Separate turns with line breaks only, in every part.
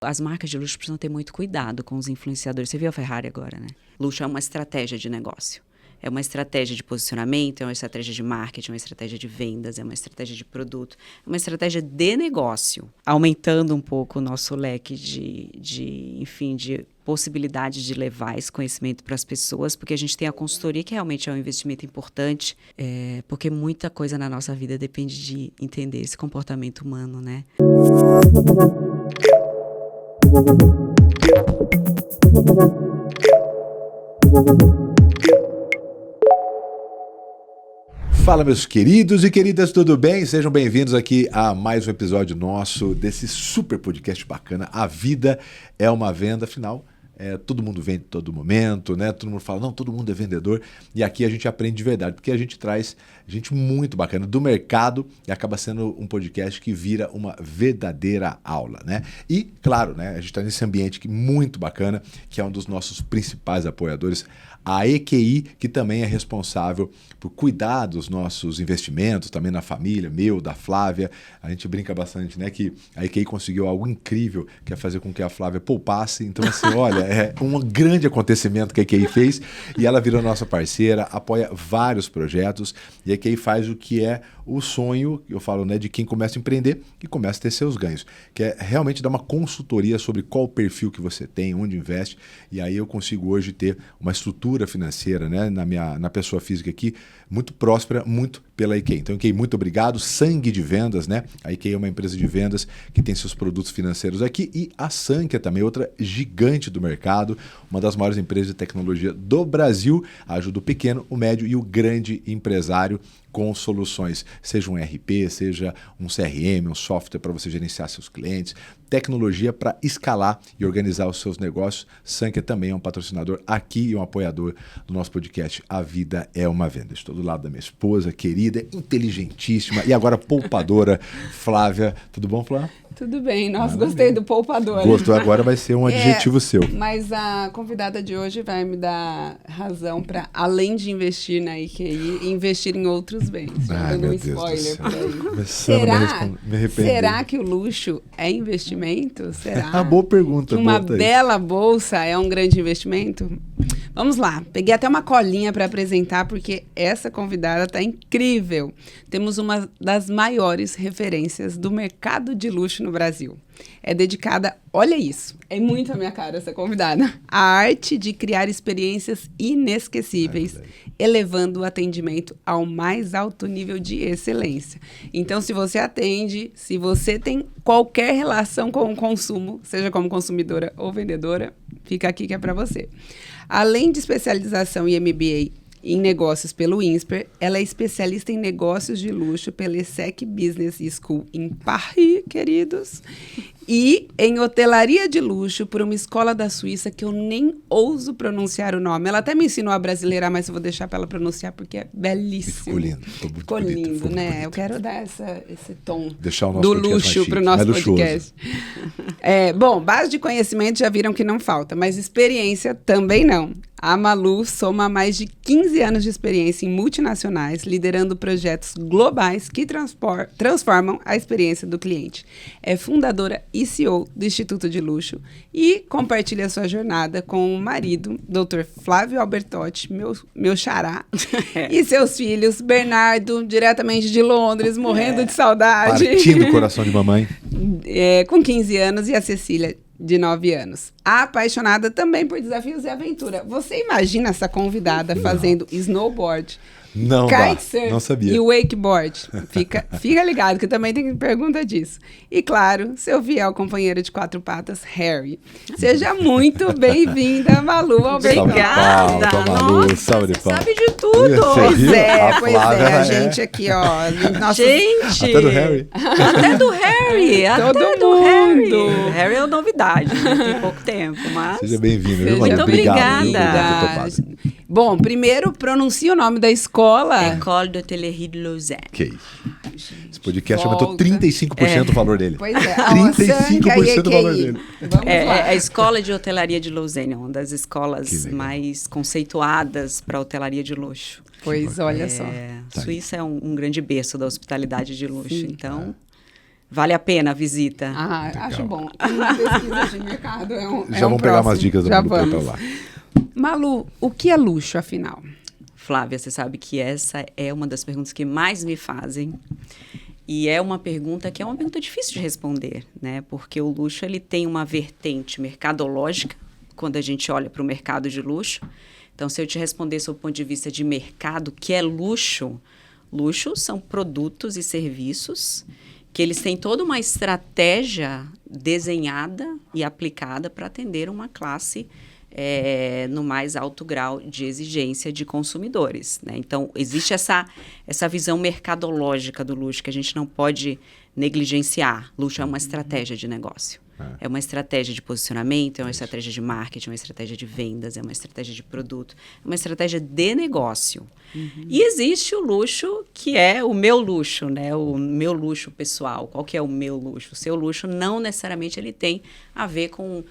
As marcas de luxo precisam ter muito cuidado com os influenciadores. Você viu a Ferrari agora, né? Luxo é uma estratégia de negócio. É uma estratégia de posicionamento, é uma estratégia de marketing, é uma estratégia de vendas, é uma estratégia de produto, é uma estratégia de negócio. Aumentando um pouco o nosso leque de possibilidade de levar esse conhecimento para as pessoas, porque a gente tem a consultoria, que realmente é um investimento importante, porque muita coisa na nossa vida depende de entender esse comportamento humano, né?
Fala, meus queridos e queridas, tudo bem? Sejam bem-vindos aqui a mais um episódio nosso desse super podcast bacana. A vida é uma venda, afinal, todo mundo vende em todo momento, né? Todo mundo fala, não, todo mundo é vendedor. E aqui a gente aprende de verdade, porque a gente traz gente muito bacana do mercado e acaba sendo um podcast que vira uma verdadeira aula, né? E, claro, né, a gente está nesse ambiente muito bacana, que é um dos nossos principais apoiadores, a EQI, que também é responsável por cuidar dos nossos investimentos, também na família, meu, da Flávia. A gente brinca bastante, né, que a EQI conseguiu algo incrível, que é fazer com que a Flávia poupasse. Então, assim, olha, é um grande acontecimento que a EQI fez e ela virou nossa parceira, apoia vários projetos e a EQI faz o que é o sonho, eu falo, né, de quem começa a empreender e começa a ter seus ganhos, que é realmente dar uma consultoria sobre qual o perfil que você tem, onde investe, e aí eu consigo hoje ter uma estrutura financeira, né, na pessoa física aqui, muito próspera, muito pela EQI. Então, EQI, muito obrigado. Sangue de vendas, né? A EQI é uma empresa de vendas que tem seus produtos financeiros aqui, e a Sankhya também, outra gigante do mercado, uma das maiores empresas de tecnologia do Brasil, ajuda o pequeno, o médio e o grande empresário com soluções, seja um ERP, seja um CRM, um software para você gerenciar seus clientes, tecnologia para escalar e organizar os seus negócios. Sankhya também é um patrocinador aqui e um apoiador do nosso podcast A Vida é uma Venda. Estou do lado da minha esposa, querida, inteligentíssima e agora poupadora, Flávia. Tudo bom, Flávia?
Tudo bem, nossa, gostei do poupador.
Gostou, agora vai ser um adjetivo seu.
Mas a convidada de hoje vai me dar razão para, além de investir na EQI, investir em outros bens.
Ai,
dando um spoiler por aí. Será que o luxo é investimento? Será?
Uma boa pergunta.
Que uma bela bolsa é um grande investimento? Vamos lá, peguei até uma colinha para apresentar, porque essa convidada está incrível. Temos uma das maiores referências do mercado de luxo no Brasil. É dedicada, olha isso, é muito a minha cara essa convidada, a arte de criar experiências inesquecíveis, elevando o atendimento ao mais alto nível de excelência. Então, se você atende, se você tem qualquer relação com o consumo, seja como consumidora ou vendedora, fica aqui que é para você. Além de especialização em MBA em negócios pelo INSPER, ela é especialista em negócios de luxo pela ESSEC Business School em Paris, queridos, e em hotelaria de luxo por uma escola da Suíça que eu nem ouso pronunciar o nome. Ela até me ensinou a brasileirar, mas eu vou deixar para ela pronunciar porque é belíssimo.
Ficou lindo.
Ficou lindo, né? Bonito. Eu quero dar esse tom
do
luxo para o nosso podcast. Bom, base de conhecimento já viram que não falta, mas experiência também não. A Malu soma mais de 15 anos de experiência em multinacionais, liderando projetos globais que transformam a experiência do cliente. É fundadora e CEO do Instituto de Luxo e compartilha sua jornada com o marido, Dr. Flávio Albertotti, meu xará, e seus filhos, Bernardo, diretamente de Londres, morrendo de saudade.
Partindo o coração de mamãe.
Com 15 anos, e a Cecília, de 9 anos. Apaixonada também por desafios e aventura. Você imagina essa convidada fazendo snowboard,
não,
kitesurf
não sabia.
E wakeboard? Fica ligado que também tem pergunta disso. E claro, seu fiel companheiro de 4 patas, Harry. Seja muito bem-vinda, Malu.
Obrigada.
Malu,
nossa, você sabe de tudo.
Pois é. A gente aqui, ó.
Gente!
Até do Harry.
Até do Harry.
Todo mundo.
Harry é novidade, né? Tem pouco tempo, mas...
Seja bem-vindo, viu, Malu?
Muito obrigada.
Bom, primeiro, pronuncie o nome da escola.
École d'Hôtellerie de Lausanne.
Ok. Esse podcast aumentou 35% do valor dele.
Pois é.
35% do valor dele.
Vamos lá.
A Escola de Hotelaria de Lausanne, uma das escolas mais conceituadas para hotelaria de luxo.
Pois, olha só.
Suíça é um grande berço da hospitalidade de luxo, então... Vale a pena a visita.
Acho bom. Uma pesquisa de mercado
Já vamos pegar umas dicas do
vamos.
lá.
Malu, o que é luxo, afinal?
Flávia, você sabe que essa é uma das perguntas que mais me fazem. E é uma pergunta que é uma pergunta difícil de responder, né? Porque o luxo ele tem uma vertente mercadológica, quando a gente olha para o mercado de luxo. Então, se eu te responder sob o ponto de vista de mercado, que é luxo? Luxo são produtos e serviços que eles têm toda uma estratégia desenhada e aplicada para atender uma classe no mais alto grau de exigência de consumidores, né? Então, existe essa visão mercadológica do luxo que a gente não pode negligenciar. Luxo é uma estratégia de negócio. É uma estratégia de posicionamento, é uma estratégia de marketing, é uma estratégia de vendas, é uma estratégia de produto, é uma estratégia de negócio. E existe o luxo que é o meu luxo, né? O meu luxo pessoal. Qual que é o meu luxo? O seu luxo não necessariamente ele tem a ver com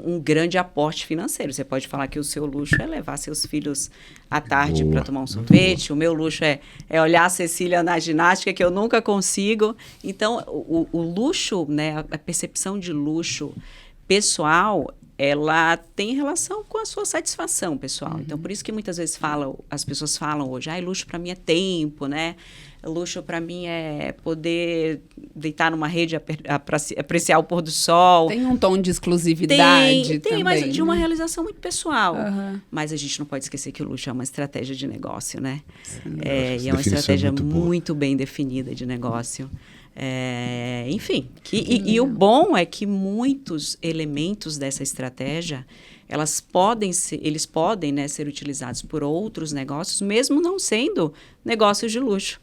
um grande aporte financeiro. Você pode falar que o seu luxo é levar seus filhos à tarde para tomar um sorvete. O meu luxo é olhar a Cecília na ginástica, que eu nunca consigo. Então, o luxo, né, a percepção de luxo pessoal, ela tem relação com a sua satisfação pessoal. Então, por isso que muitas vezes as pessoas falam hoje, luxo para mim é tempo, né? Luxo para mim é poder deitar numa rede, apreciar o pôr do sol.
Tem um tom de exclusividade
tem,
também,
mas de uma
né?
realização muito pessoal. Mas a gente não pode esquecer que o luxo é uma estratégia de negócio, né? E é uma estratégia muito bem definida de negócio. Enfim, e o bom é que muitos elementos dessa estratégia, eles podem, né, ser utilizados por outros negócios, mesmo não sendo negócios de luxo.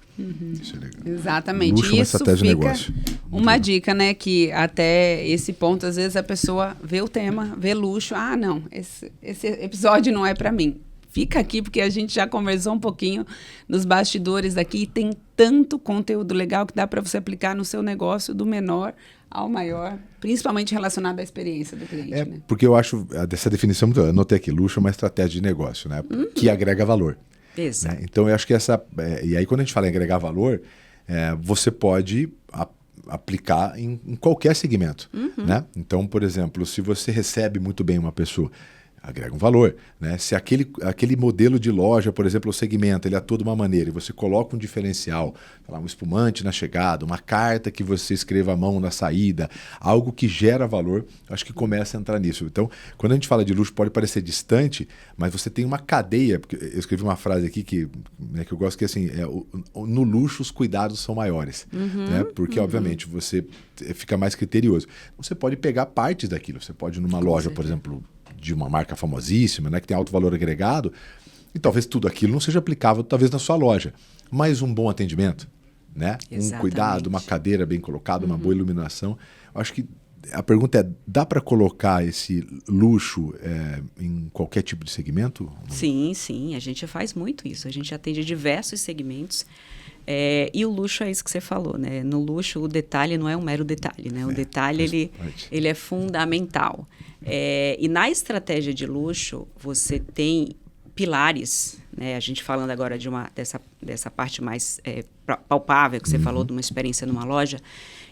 Isso é legal.
Exatamente.
Luxo é uma estratégia de negócio.
Uma dica, né, que até esse ponto, às vezes a pessoa vê o tema, vê luxo, não, esse episódio não é para mim. Fica aqui, porque a gente já conversou um pouquinho nos bastidores daqui e tem tanto conteúdo legal que dá para você aplicar no seu negócio, do menor ao maior, principalmente relacionado à experiência do cliente. Né?
Porque eu acho essa definição, eu anotei aqui, luxo é uma estratégia de negócio, né? Que agrega valor.
Exato.
Né? Então, eu acho que e aí, quando a gente fala em agregar valor, você pode aplicar em qualquer segmento. Né? Então, por exemplo, se você recebe muito bem uma pessoa, agrega um valor, né? Se aquele modelo de loja, por exemplo, o segmento, ele atua de uma maneira e você coloca um diferencial, um espumante na chegada, uma carta que você escreva à mão na saída, algo que gera valor, acho que começa a entrar nisso. Então, quando a gente fala de luxo, pode parecer distante, mas você tem uma cadeia, porque eu escrevi uma frase aqui que eu gosto, que assim, no luxo os cuidados são maiores, né? Porque, obviamente, você fica mais criterioso. Você pode pegar partes daquilo, você pode ir numa loja, por exemplo, de uma marca famosíssima, né, que tem alto valor agregado, e talvez tudo aquilo não seja aplicável, talvez, na sua loja. Mas um bom atendimento, né? Um cuidado, uma cadeira bem colocada, uma boa iluminação. Eu acho que a pergunta é, dá para colocar esse luxo em qualquer tipo de segmento?
Sim, a gente faz muito isso. A gente atende diversos segmentos. E o luxo é isso que você falou, né? No luxo, o detalhe não é um mero detalhe, né? O detalhe, ele é fundamental. E na estratégia de luxo, você tem pilares, né? A gente falando agora dessa parte mais palpável, que você falou de uma experiência numa loja.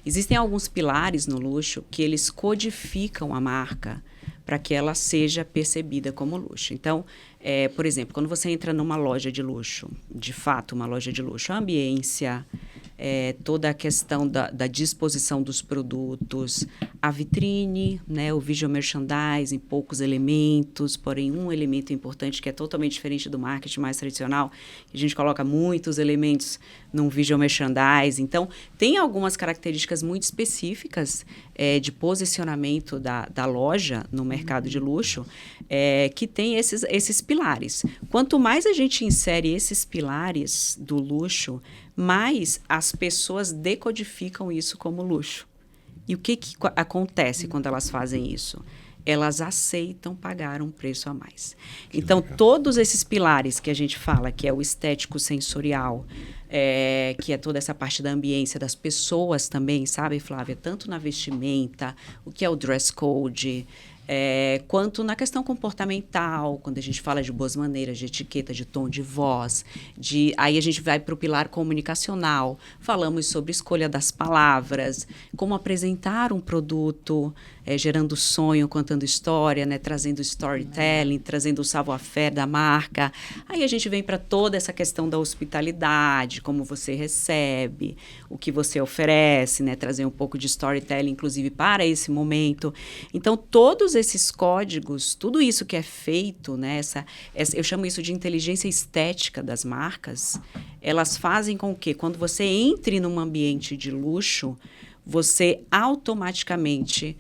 Existem alguns pilares no luxo que eles codificam a marca para que ela seja percebida como luxo. Então, por exemplo, quando você entra numa loja de luxo, de fato uma loja de luxo, a ambiência, toda a questão da disposição dos produtos, a vitrine, né, o visual merchandising, poucos elementos, porém um elemento importante que é totalmente diferente do marketing mais tradicional, a gente coloca muitos elementos num visual merchandising. Então, tem algumas características muito específicas de posicionamento da loja no mercado de luxo que tem esses pilares. Quanto mais a gente insere esses pilares do luxo, mais as pessoas decodificam isso como luxo. E o que acontece quando elas fazem isso? Elas aceitam pagar um preço a mais. Então, todos esses pilares que a gente fala, que é o estético sensorial, que é toda essa parte da ambiência das pessoas também, sabe, Flávia? Tanto na vestimenta, o que é o dress code, quanto na questão comportamental, quando a gente fala de boas maneiras, de etiqueta, de tom de voz, aí a gente vai para o pilar comunicacional, falamos sobre escolha das palavras, como apresentar um produto, gerando sonho, contando história, né, trazendo storytelling, trazendo o savoir-faire da marca. Aí a gente vem para toda essa questão da hospitalidade, como você recebe, o que você oferece, né, trazer um pouco de storytelling, inclusive, para esse momento. Então, todos esses códigos, tudo isso que é feito, né, eu chamo isso de inteligência estética das marcas, elas fazem com que, quando você entre num ambiente de luxo, você automaticamente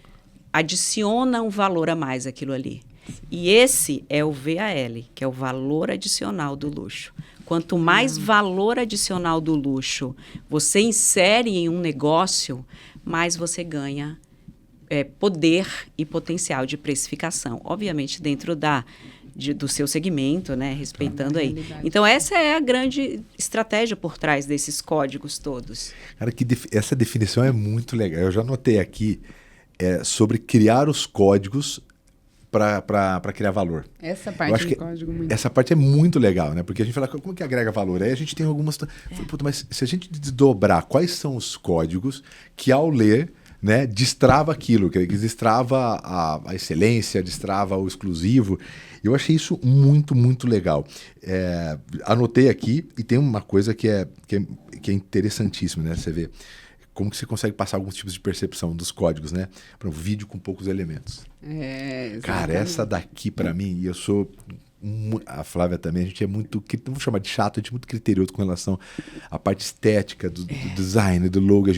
adiciona um valor a mais àquilo ali. E esse é o VAL, que é o valor adicional do luxo. Quanto mais valor adicional do luxo você insere em um negócio, mais você ganha poder e potencial de precificação. Obviamente, dentro do seu segmento, né? Respeitando aí. Então, essa é a grande estratégia por trás desses códigos todos.
Cara, essa definição é muito legal. Eu já anotei aqui sobre criar os códigos para criar valor.
Essa parte do código muito.
Essa parte é muito legal, né? Porque a gente fala, como que agrega valor? Aí a gente tem algumas... Mas se a gente desdobrar quais são os códigos que, ao ler, né, destrava aquilo, que destrava a excelência, destrava o exclusivo. Eu achei isso muito, muito legal. Anotei aqui, e tem uma coisa que é interessantíssima, né? Você vê como que você consegue passar alguns tipos de percepção dos códigos, né? Para um vídeo com poucos elementos. Cara, essa daqui para mim, e eu sou... A Flávia também, a gente é muito, não vou chamar de chato, a gente é muito criterioso com relação à parte estética do design, do logo,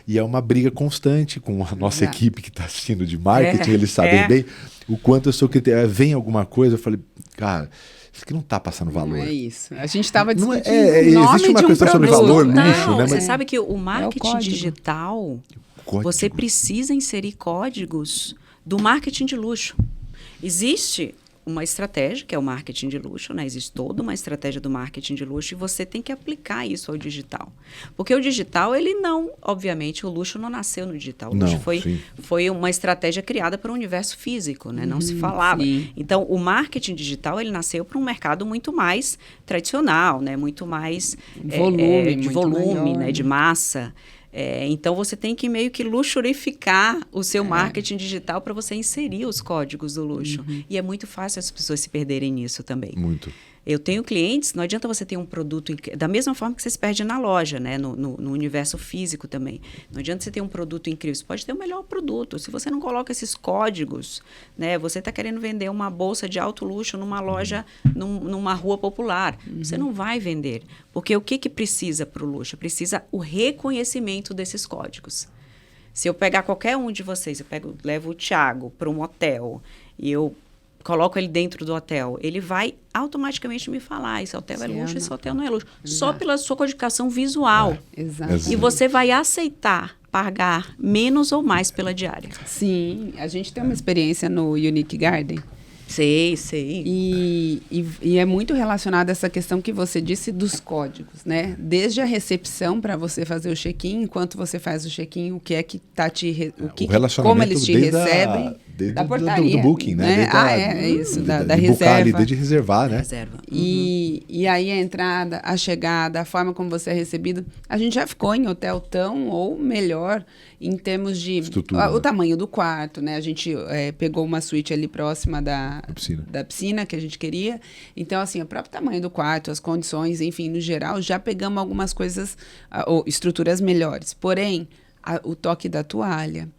e é uma briga constante com a nossa equipe que está assistindo de marketing, eles sabem bem o quanto eu sou criterioso. Vem alguma coisa, eu falei, cara, isso aqui não está passando valor.
Não é isso. A gente estava discutindo
existe uma questão sobre valor, luxo, né?
Você sabe que o marketing digital, você precisa inserir códigos do marketing de luxo. Existe uma estratégia, que é o marketing de luxo, né? Existe toda uma estratégia do marketing de luxo e você tem que aplicar isso ao digital. Porque o digital, ele não, obviamente, o luxo não nasceu no digital. O luxo foi uma estratégia criada para o universo físico, né? Não se falava. Sim. Então, o marketing digital, ele nasceu para um mercado muito mais tradicional, né? Muito mais de volume, né? De massa. Então, você tem que meio que luxurificar o seu marketing digital para você inserir os códigos do luxo. E é muito fácil as pessoas se perderem nisso também.
Muito.
Eu tenho clientes, não adianta você ter um produto... Da mesma forma que você se perde na loja, né? No universo físico também. Não adianta você ter um produto incrível. Você pode ter o melhor produto. Se você não coloca esses códigos, né? Você está querendo vender uma bolsa de alto luxo numa loja, numa rua popular. Você não vai vender. Porque o que precisa para o luxo? Precisa o reconhecimento desses códigos. Se eu pegar qualquer um de vocês, levo o Thiago para um hotel e eu coloco ele dentro do hotel, ele vai automaticamente me falar, esse hotel é luxo, esse hotel não é luxo. Exato. Só pela sua codificação visual.
Exato.
E você vai aceitar pagar menos ou mais pela diária.
Sim, a gente tem uma experiência no Unique Garden.
Sei.
E é muito relacionado a essa questão que você disse dos códigos, né? Desde a recepção para você fazer o check-in, enquanto você faz o check-in, o que é que tá como eles te recebem, da portaria,
do booking, né?
Isso, da
reserva.
Ali,
desde reservar, né?
Reserva. E aí a entrada, a chegada, a forma como você é recebido. A gente já ficou em hotel tão ou melhor em termos de o tamanho do quarto, né? A gente pegou uma suíte ali próxima da piscina que a gente queria. Então, assim, o próprio tamanho do quarto, as condições, enfim, no geral, já pegamos algumas coisas, ou estruturas melhores. Porém, o toque da toalha,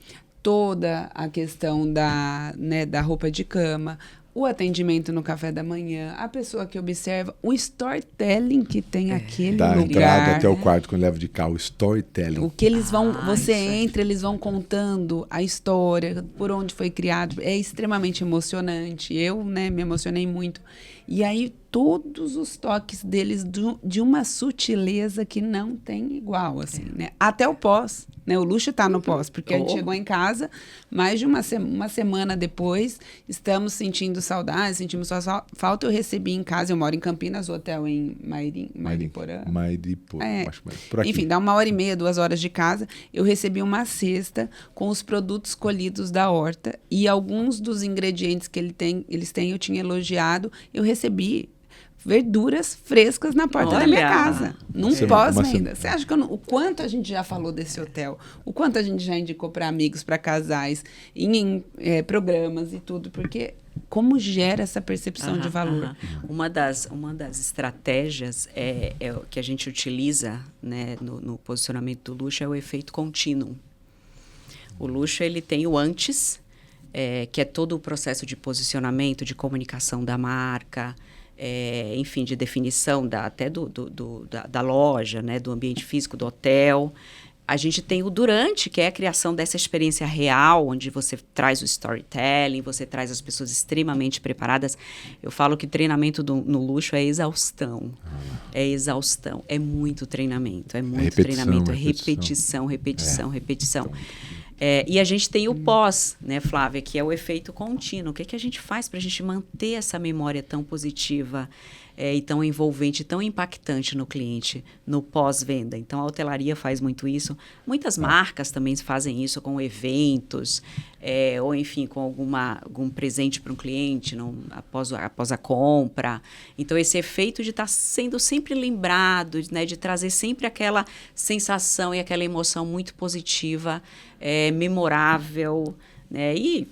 toda a questão da roupa de cama, o atendimento no café da manhã, a pessoa que observa, o storytelling que tem aquele lugar.
Da entrada até o quarto, quando leva de carro, o storytelling.
O que eles vão, você entra, eles vão contando a história, por onde foi criado. É extremamente emocionante. Eu, me emocionei muito. E aí, todos os toques deles de uma sutileza que não tem igual, assim, né? Até o pós, né? O luxo está no pós, porque a gente chegou em casa, mais de uma semana depois, estamos sentindo saudade, sentimos sua falta. Eu recebi em casa, eu moro em Campinas, o hotel em Mariporã.
Acho que por aqui.
Enfim, dá 1h30, 2 horas de casa. Eu recebi uma cesta com os produtos colhidos da horta e alguns dos ingredientes que eles têm, eu tinha elogiado, eu recebi verduras frescas na porta da minha casa, num pós-venda. Você acha que o quanto a gente já falou desse hotel, o quanto a gente já indicou para amigos, para casais, em programas e tudo, porque como gera essa percepção de valor?
Uma das estratégias que a gente utiliza, né, no posicionamento do luxo é o efeito contínuo. O luxo ele tem o antes, que é todo o processo de posicionamento, de comunicação da marca, enfim, de definição até da loja, né, do ambiente físico do hotel. A gente tem o durante, que é a criação dessa experiência real, onde você traz o storytelling, você traz as pessoas extremamente preparadas. Eu falo que treinamento no luxo é exaustão. É exaustão. É muito treinamento. É muito treinamento. É repetição. E a gente tem o pós, né, Flávia, que é o efeito contínuo. O que a gente faz para a gente manter essa memória tão positiva e tão envolvente, tão impactante no cliente, no pós-venda? Então, a hotelaria faz muito isso. Muitas marcas também fazem isso com eventos, ou, enfim, com algum presente para um cliente após a compra. Então, esse efeito de estar sendo sempre lembrado, né, de trazer sempre aquela sensação e aquela emoção muito positiva, memorável, né, e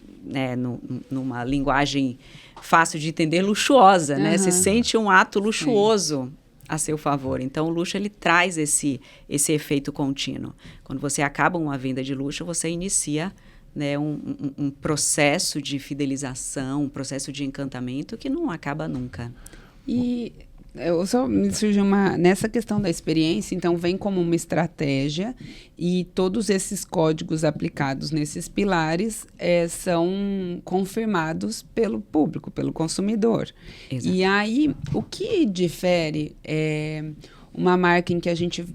numa linguagem fácil de entender, luxuosa, né? Você sente um ato luxuoso a seu favor. Então, o luxo, ele traz esse efeito contínuo. Quando você acaba uma venda de luxo, você inicia, né, um processo de fidelização, um processo de encantamento que não acaba nunca.
E me surgiu nessa questão da experiência, então vem como uma estratégia e todos esses códigos aplicados nesses pilares são confirmados pelo público, pelo consumidor.
Exato.
E aí, o que difere uma marca em que a gente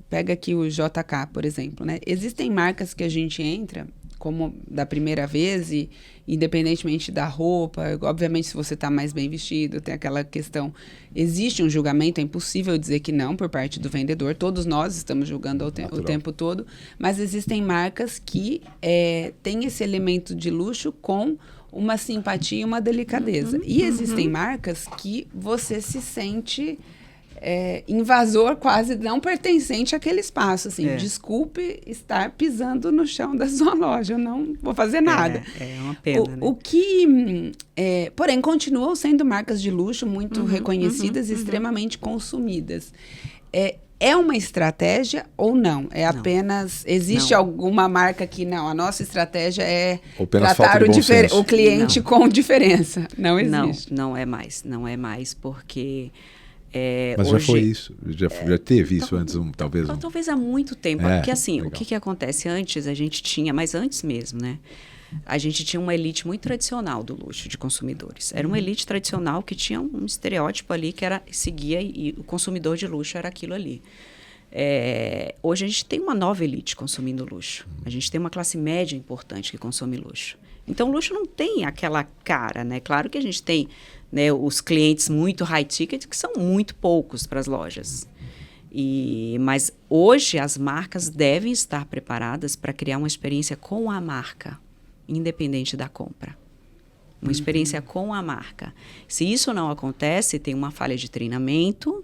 pega aqui o JK, por exemplo, né? Existem marcas que a gente entra como da primeira vez e independentemente da roupa, obviamente se você está mais bem vestido, tem aquela questão, existe um julgamento, é impossível dizer que não por parte do vendedor, todos nós estamos julgando o tempo todo, mas existem marcas que têm esse elemento de luxo com uma simpatia e uma delicadeza. E existem marcas que você se sente invasor, quase não pertencente àquele espaço, assim, desculpe estar pisando no chão da sua loja, eu não vou fazer nada.
É uma pena, né?
O que, porém, continuam sendo marcas de luxo muito reconhecidas e extremamente consumidas. É uma estratégia ou não? Apenas... Existe alguma marca que não? A nossa estratégia é tratar o cliente com diferença. Não existe.
Não é mais, porque...
Mas
hoje,
já foi isso? Já teve isso antes, talvez?
Talvez há muito tempo. Porque assim,
legal.
O que acontece? Antes a gente tinha, mas antes mesmo, né? A gente tinha uma elite muito tradicional do luxo de consumidores. Era uma elite tradicional que tinha um estereótipo ali que seguia e o consumidor de luxo era aquilo ali. Hoje a gente tem uma nova elite consumindo luxo. A gente tem uma classe média importante que consome luxo. Então, o luxo não tem aquela cara, né? Claro que a gente tem, né, os clientes muito high ticket, que são muito poucos para as lojas. Mas hoje as marcas devem estar preparadas para criar uma experiência com a marca, independente da compra. Uma experiência com a marca. Se isso não acontece, tem uma falha de treinamento,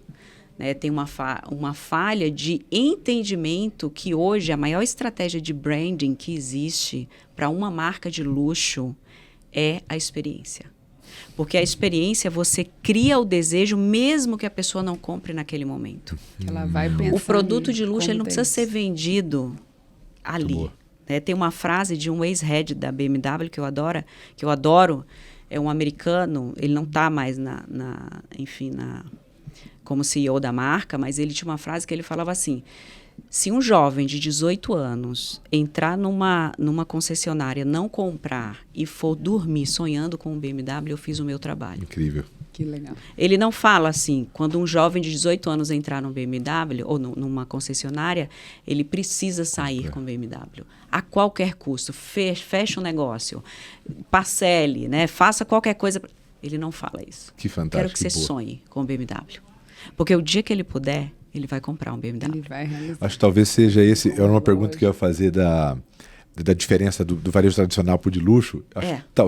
né, tem uma falha de entendimento que hoje a maior estratégia de branding que existe para uma marca de luxo é a experiência. Porque a experiência, você cria o desejo mesmo que a pessoa não compre naquele momento.
Ela vai pensar.
O produto de luxo ele não precisa ser vendido ali. Né? Tem uma frase de um ex-head da BMW que eu adoro, é um americano, ele não está mais como CEO da marca, mas ele tinha uma frase que ele falava assim: se um jovem de 18 anos entrar numa concessionária, não comprar e for dormir sonhando com um BMW, eu fiz o meu trabalho.
Incrível.
Que legal.
Ele não fala assim, quando um jovem de 18 anos entrar no BMW ou numa concessionária, ele precisa sair com o BMW. A qualquer custo, feche um negócio, parcele, né? Faça qualquer coisa. Ele não fala isso.
Que fantástico.
Quero que você sonhe com o BMW. Porque o dia que ele puder, ele vai comprar um BMW.
Ele vai realizar.
Acho que talvez seja esse. Era uma pergunta que eu ia fazer da diferença do varejo tradicional para o de luxo.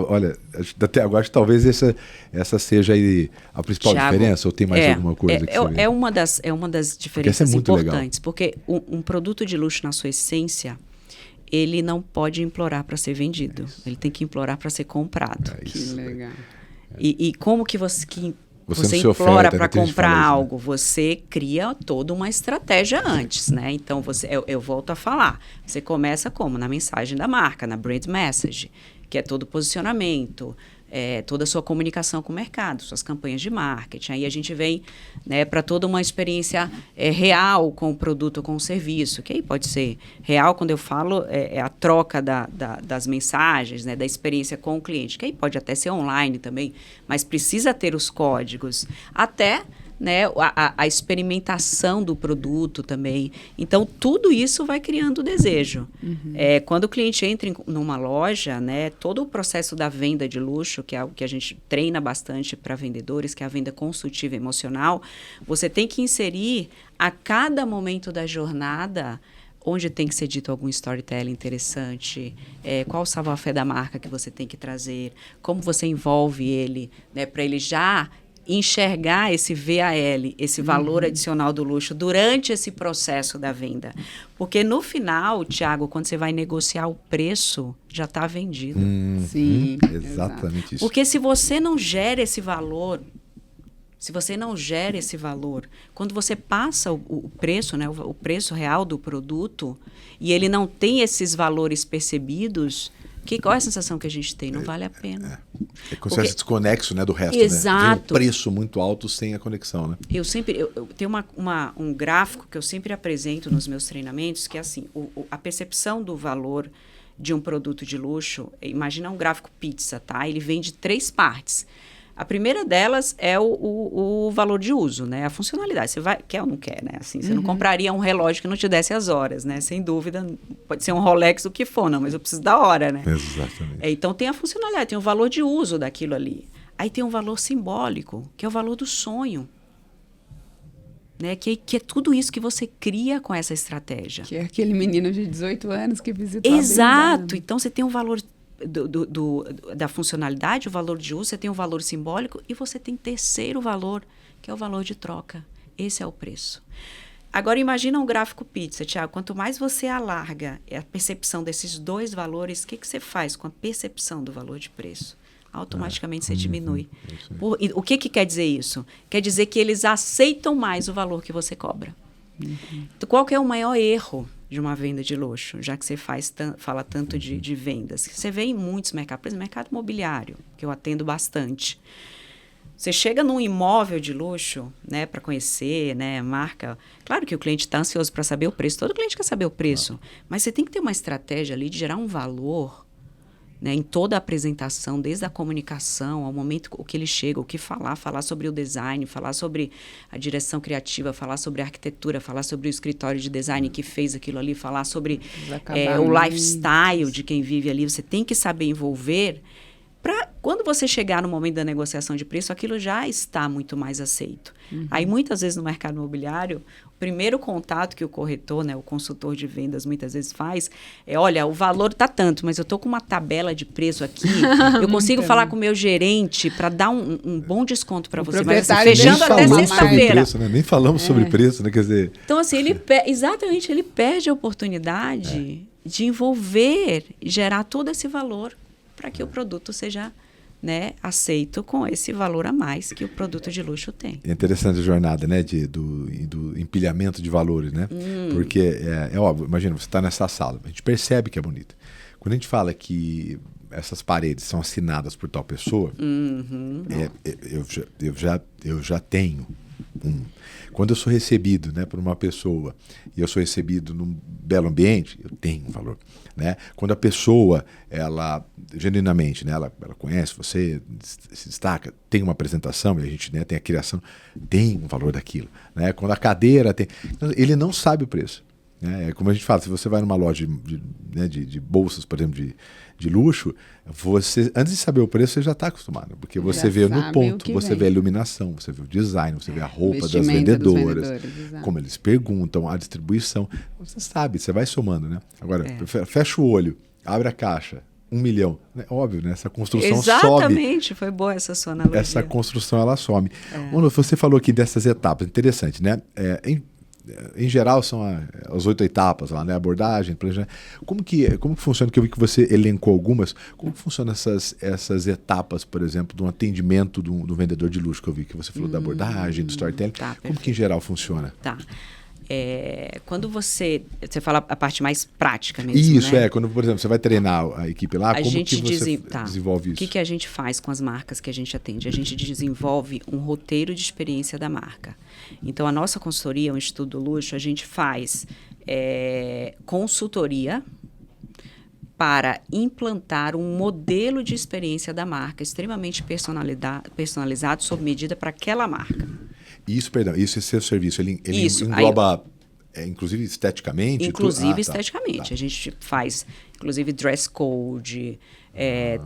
Olha, até agora acho que talvez essa seja aí a principal
Thiago,
diferença, ou tem mais alguma coisa que você vê?
É uma das diferenças importantes, porque um produto de luxo na sua essência, ele não pode implorar para ser vendido. Ele tem que implorar para ser comprado.
Que legal.
E como que você
Você
implora para comprar algo? Você cria toda uma estratégia antes, né? Então, eu volto a falar. Você começa como? Na mensagem da marca, na brand message, que é todo o posicionamento, toda a sua comunicação com o mercado, suas campanhas de marketing. Aí a gente vem, né, para toda uma experiência real com o produto ou com o serviço, que aí pode ser real, quando eu falo, é a troca das mensagens, né, da experiência com o cliente, que aí pode até ser online também, mas precisa ter os códigos, até, né, a experimentação do produto também. Então, tudo isso vai criando desejo. Quando o cliente entra numa loja, né, todo o processo da venda de luxo, que é algo que a gente treina bastante para vendedores, que é a venda consultiva emocional, você tem que inserir a cada momento da jornada onde tem que ser dito algum storytelling interessante, qual o savoir-faire da marca que você tem que trazer, como você envolve ele, né, para ele já enxergar esse VAL, esse valor adicional do luxo durante esse processo da venda. Porque no final, Thiago, quando você vai negociar o preço, já está vendido.
Sim,
exatamente isso.
Porque se você não gera esse valor, quando você passa o preço, né, o preço real do produto, e ele não tem esses valores percebidos, qual é a sensação que a gente tem? Não vale a pena.
É como se fosse desconexo, né, do resto.
Exato.
Né? Vem um preço muito alto sem a conexão. Né?
Eu tenho um gráfico que eu sempre apresento nos meus treinamentos, que é assim, a percepção do valor de um produto de luxo, imagina um gráfico pizza, tá? Ele vem de 3 partes. A primeira delas é o valor de uso, né? A funcionalidade. Você quer ou não quer, né? Assim, você não compraria um relógio que não te desse as horas, né? Sem dúvida, pode ser um Rolex, o que for, não, mas eu preciso da hora, né?
Exatamente.
Então, tem a funcionalidade, tem o valor de uso daquilo ali. Aí tem um valor simbólico, que é o valor do sonho. Né? Que é tudo isso que você cria com essa estratégia.
Que é aquele menino de 18 anos que visitou
Exato. Então, você tem um valor da funcionalidade, o valor de uso, você tem um valor simbólico e você tem terceiro valor, que é o valor de troca. Esse é o preço. Agora, imagina um gráfico pizza, Thiago. Quanto mais você alarga a percepção desses 2 valores, o que você faz com a percepção do valor de preço? Automaticamente você diminui. O que quer dizer isso? Quer dizer que eles aceitam mais o valor que você cobra. Então, qual que é o maior erro de uma venda de luxo, já que você fala tanto de vendas? Você vê em muitos mercados, por exemplo, mercado imobiliário, que eu atendo bastante. Você chega num imóvel de luxo, né, para conhecer, né, marca. Claro que o cliente está ansioso para saber o preço, todo cliente quer saber o preço, mas você tem que ter uma estratégia ali de gerar um valor, né, em toda a apresentação, desde a comunicação, ao momento o que ele chega, o que falar sobre o design, falar sobre a direção criativa, falar sobre a arquitetura, falar sobre o escritório de design que fez aquilo ali, falar sobre o lifestyle de quem vive ali. Você tem que saber envolver para, quando você chegar no momento da negociação de preço, aquilo já está muito mais aceito. Aí, muitas vezes, no mercado imobiliário, o primeiro contato que o corretor, né, o consultor de vendas, muitas vezes faz é, olha, o valor está tanto, mas eu estou com uma tabela de preço aqui, eu consigo falar com o meu gerente para dar um bom desconto para você, mas fechando até sexta-feira.
Né? Nem falamos sobre preço, né? Quer dizer...
Então, assim, exatamente, ele perde a oportunidade de envolver, gerar todo esse valor para que o produto seja, né, aceito com esse valor a mais que o produto de luxo tem.
É interessante a jornada, né, do empilhamento de valores, né? Porque é óbvio, imagina, você está nessa sala, a gente percebe que é bonita. Quando a gente fala que essas paredes são assinadas por tal pessoa, eu já tenho Quando eu sou recebido, né, por uma pessoa e eu sou recebido num belo ambiente, eu tenho um valor, né? Quando a pessoa, ela genuinamente, né, ela conhece você, se destaca, tem uma apresentação e a gente, né, tem a criação, tem um valor daquilo, né? Quando a cadeira tem, ele não sabe o preço, né? Como a gente fala, se você vai numa loja de bolsas, por exemplo, de luxo, você, antes de saber o preço, você já está acostumado, porque você vê no ponto, você vê a iluminação, você vê o design, você vê a roupa das vendedoras, como eles perguntam, a distribuição, você sabe, você vai somando, né? Agora, fecha o olho, abre a caixa, 1 milhão, né? Óbvio, né? Essa construção
Exatamente, foi boa essa sua analogia.
Essa construção, ela some. Você falou aqui dessas etapas, interessante, né? Em geral são as 8 etapas lá, né? Abordagem, planejamento. Como que funciona? Que eu vi que você elencou algumas. Como que funcionam essas etapas, por exemplo, de um atendimento do vendedor de luxo, que eu vi que você falou da abordagem, do storytelling.
Tá,
como que em geral funciona?
Tá. Quando você fala a parte mais prática mesmo,
isso,
né?
Quando, por exemplo, você vai treinar a equipe lá, como que você desenvolve isso?
O que a gente faz com as marcas que a gente atende? A gente desenvolve um roteiro de experiência da marca. Então, a nossa consultoria, o Instituto do Luxo, a gente faz consultoria para implantar um modelo de experiência da marca extremamente personalizado sob medida para aquela marca.
Isso, esse seu serviço, ele engloba, inclusive esteticamente?
Inclusive esteticamente. Tá. A gente faz, inclusive, dress code,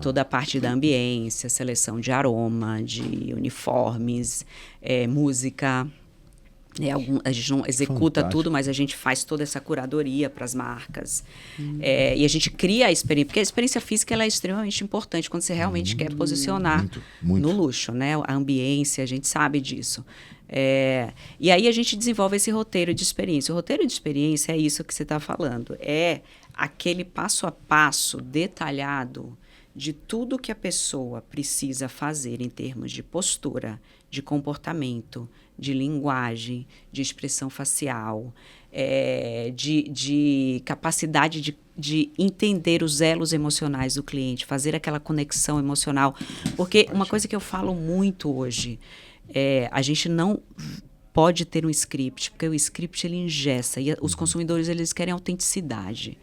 toda a parte da ambiência, seleção de aroma, de uniformes, música. A gente não executa tudo, mas a gente faz toda essa curadoria para as marcas. E a gente cria a experiência, porque a experiência física ela é extremamente importante quando você realmente quer posicionar muito no luxo, né? A ambiência, a gente sabe disso. E aí a gente desenvolve esse roteiro de experiência. O roteiro de experiência é isso que você está falando. É aquele passo a passo detalhado de tudo que a pessoa precisa fazer em termos de postura, de comportamento, de linguagem, de expressão facial, de capacidade de entender os elos emocionais do cliente, fazer aquela conexão emocional. Porque uma coisa que eu falo muito hoje, a gente não pode ter um script, porque o script ele engessa, e os consumidores eles querem autenticidade.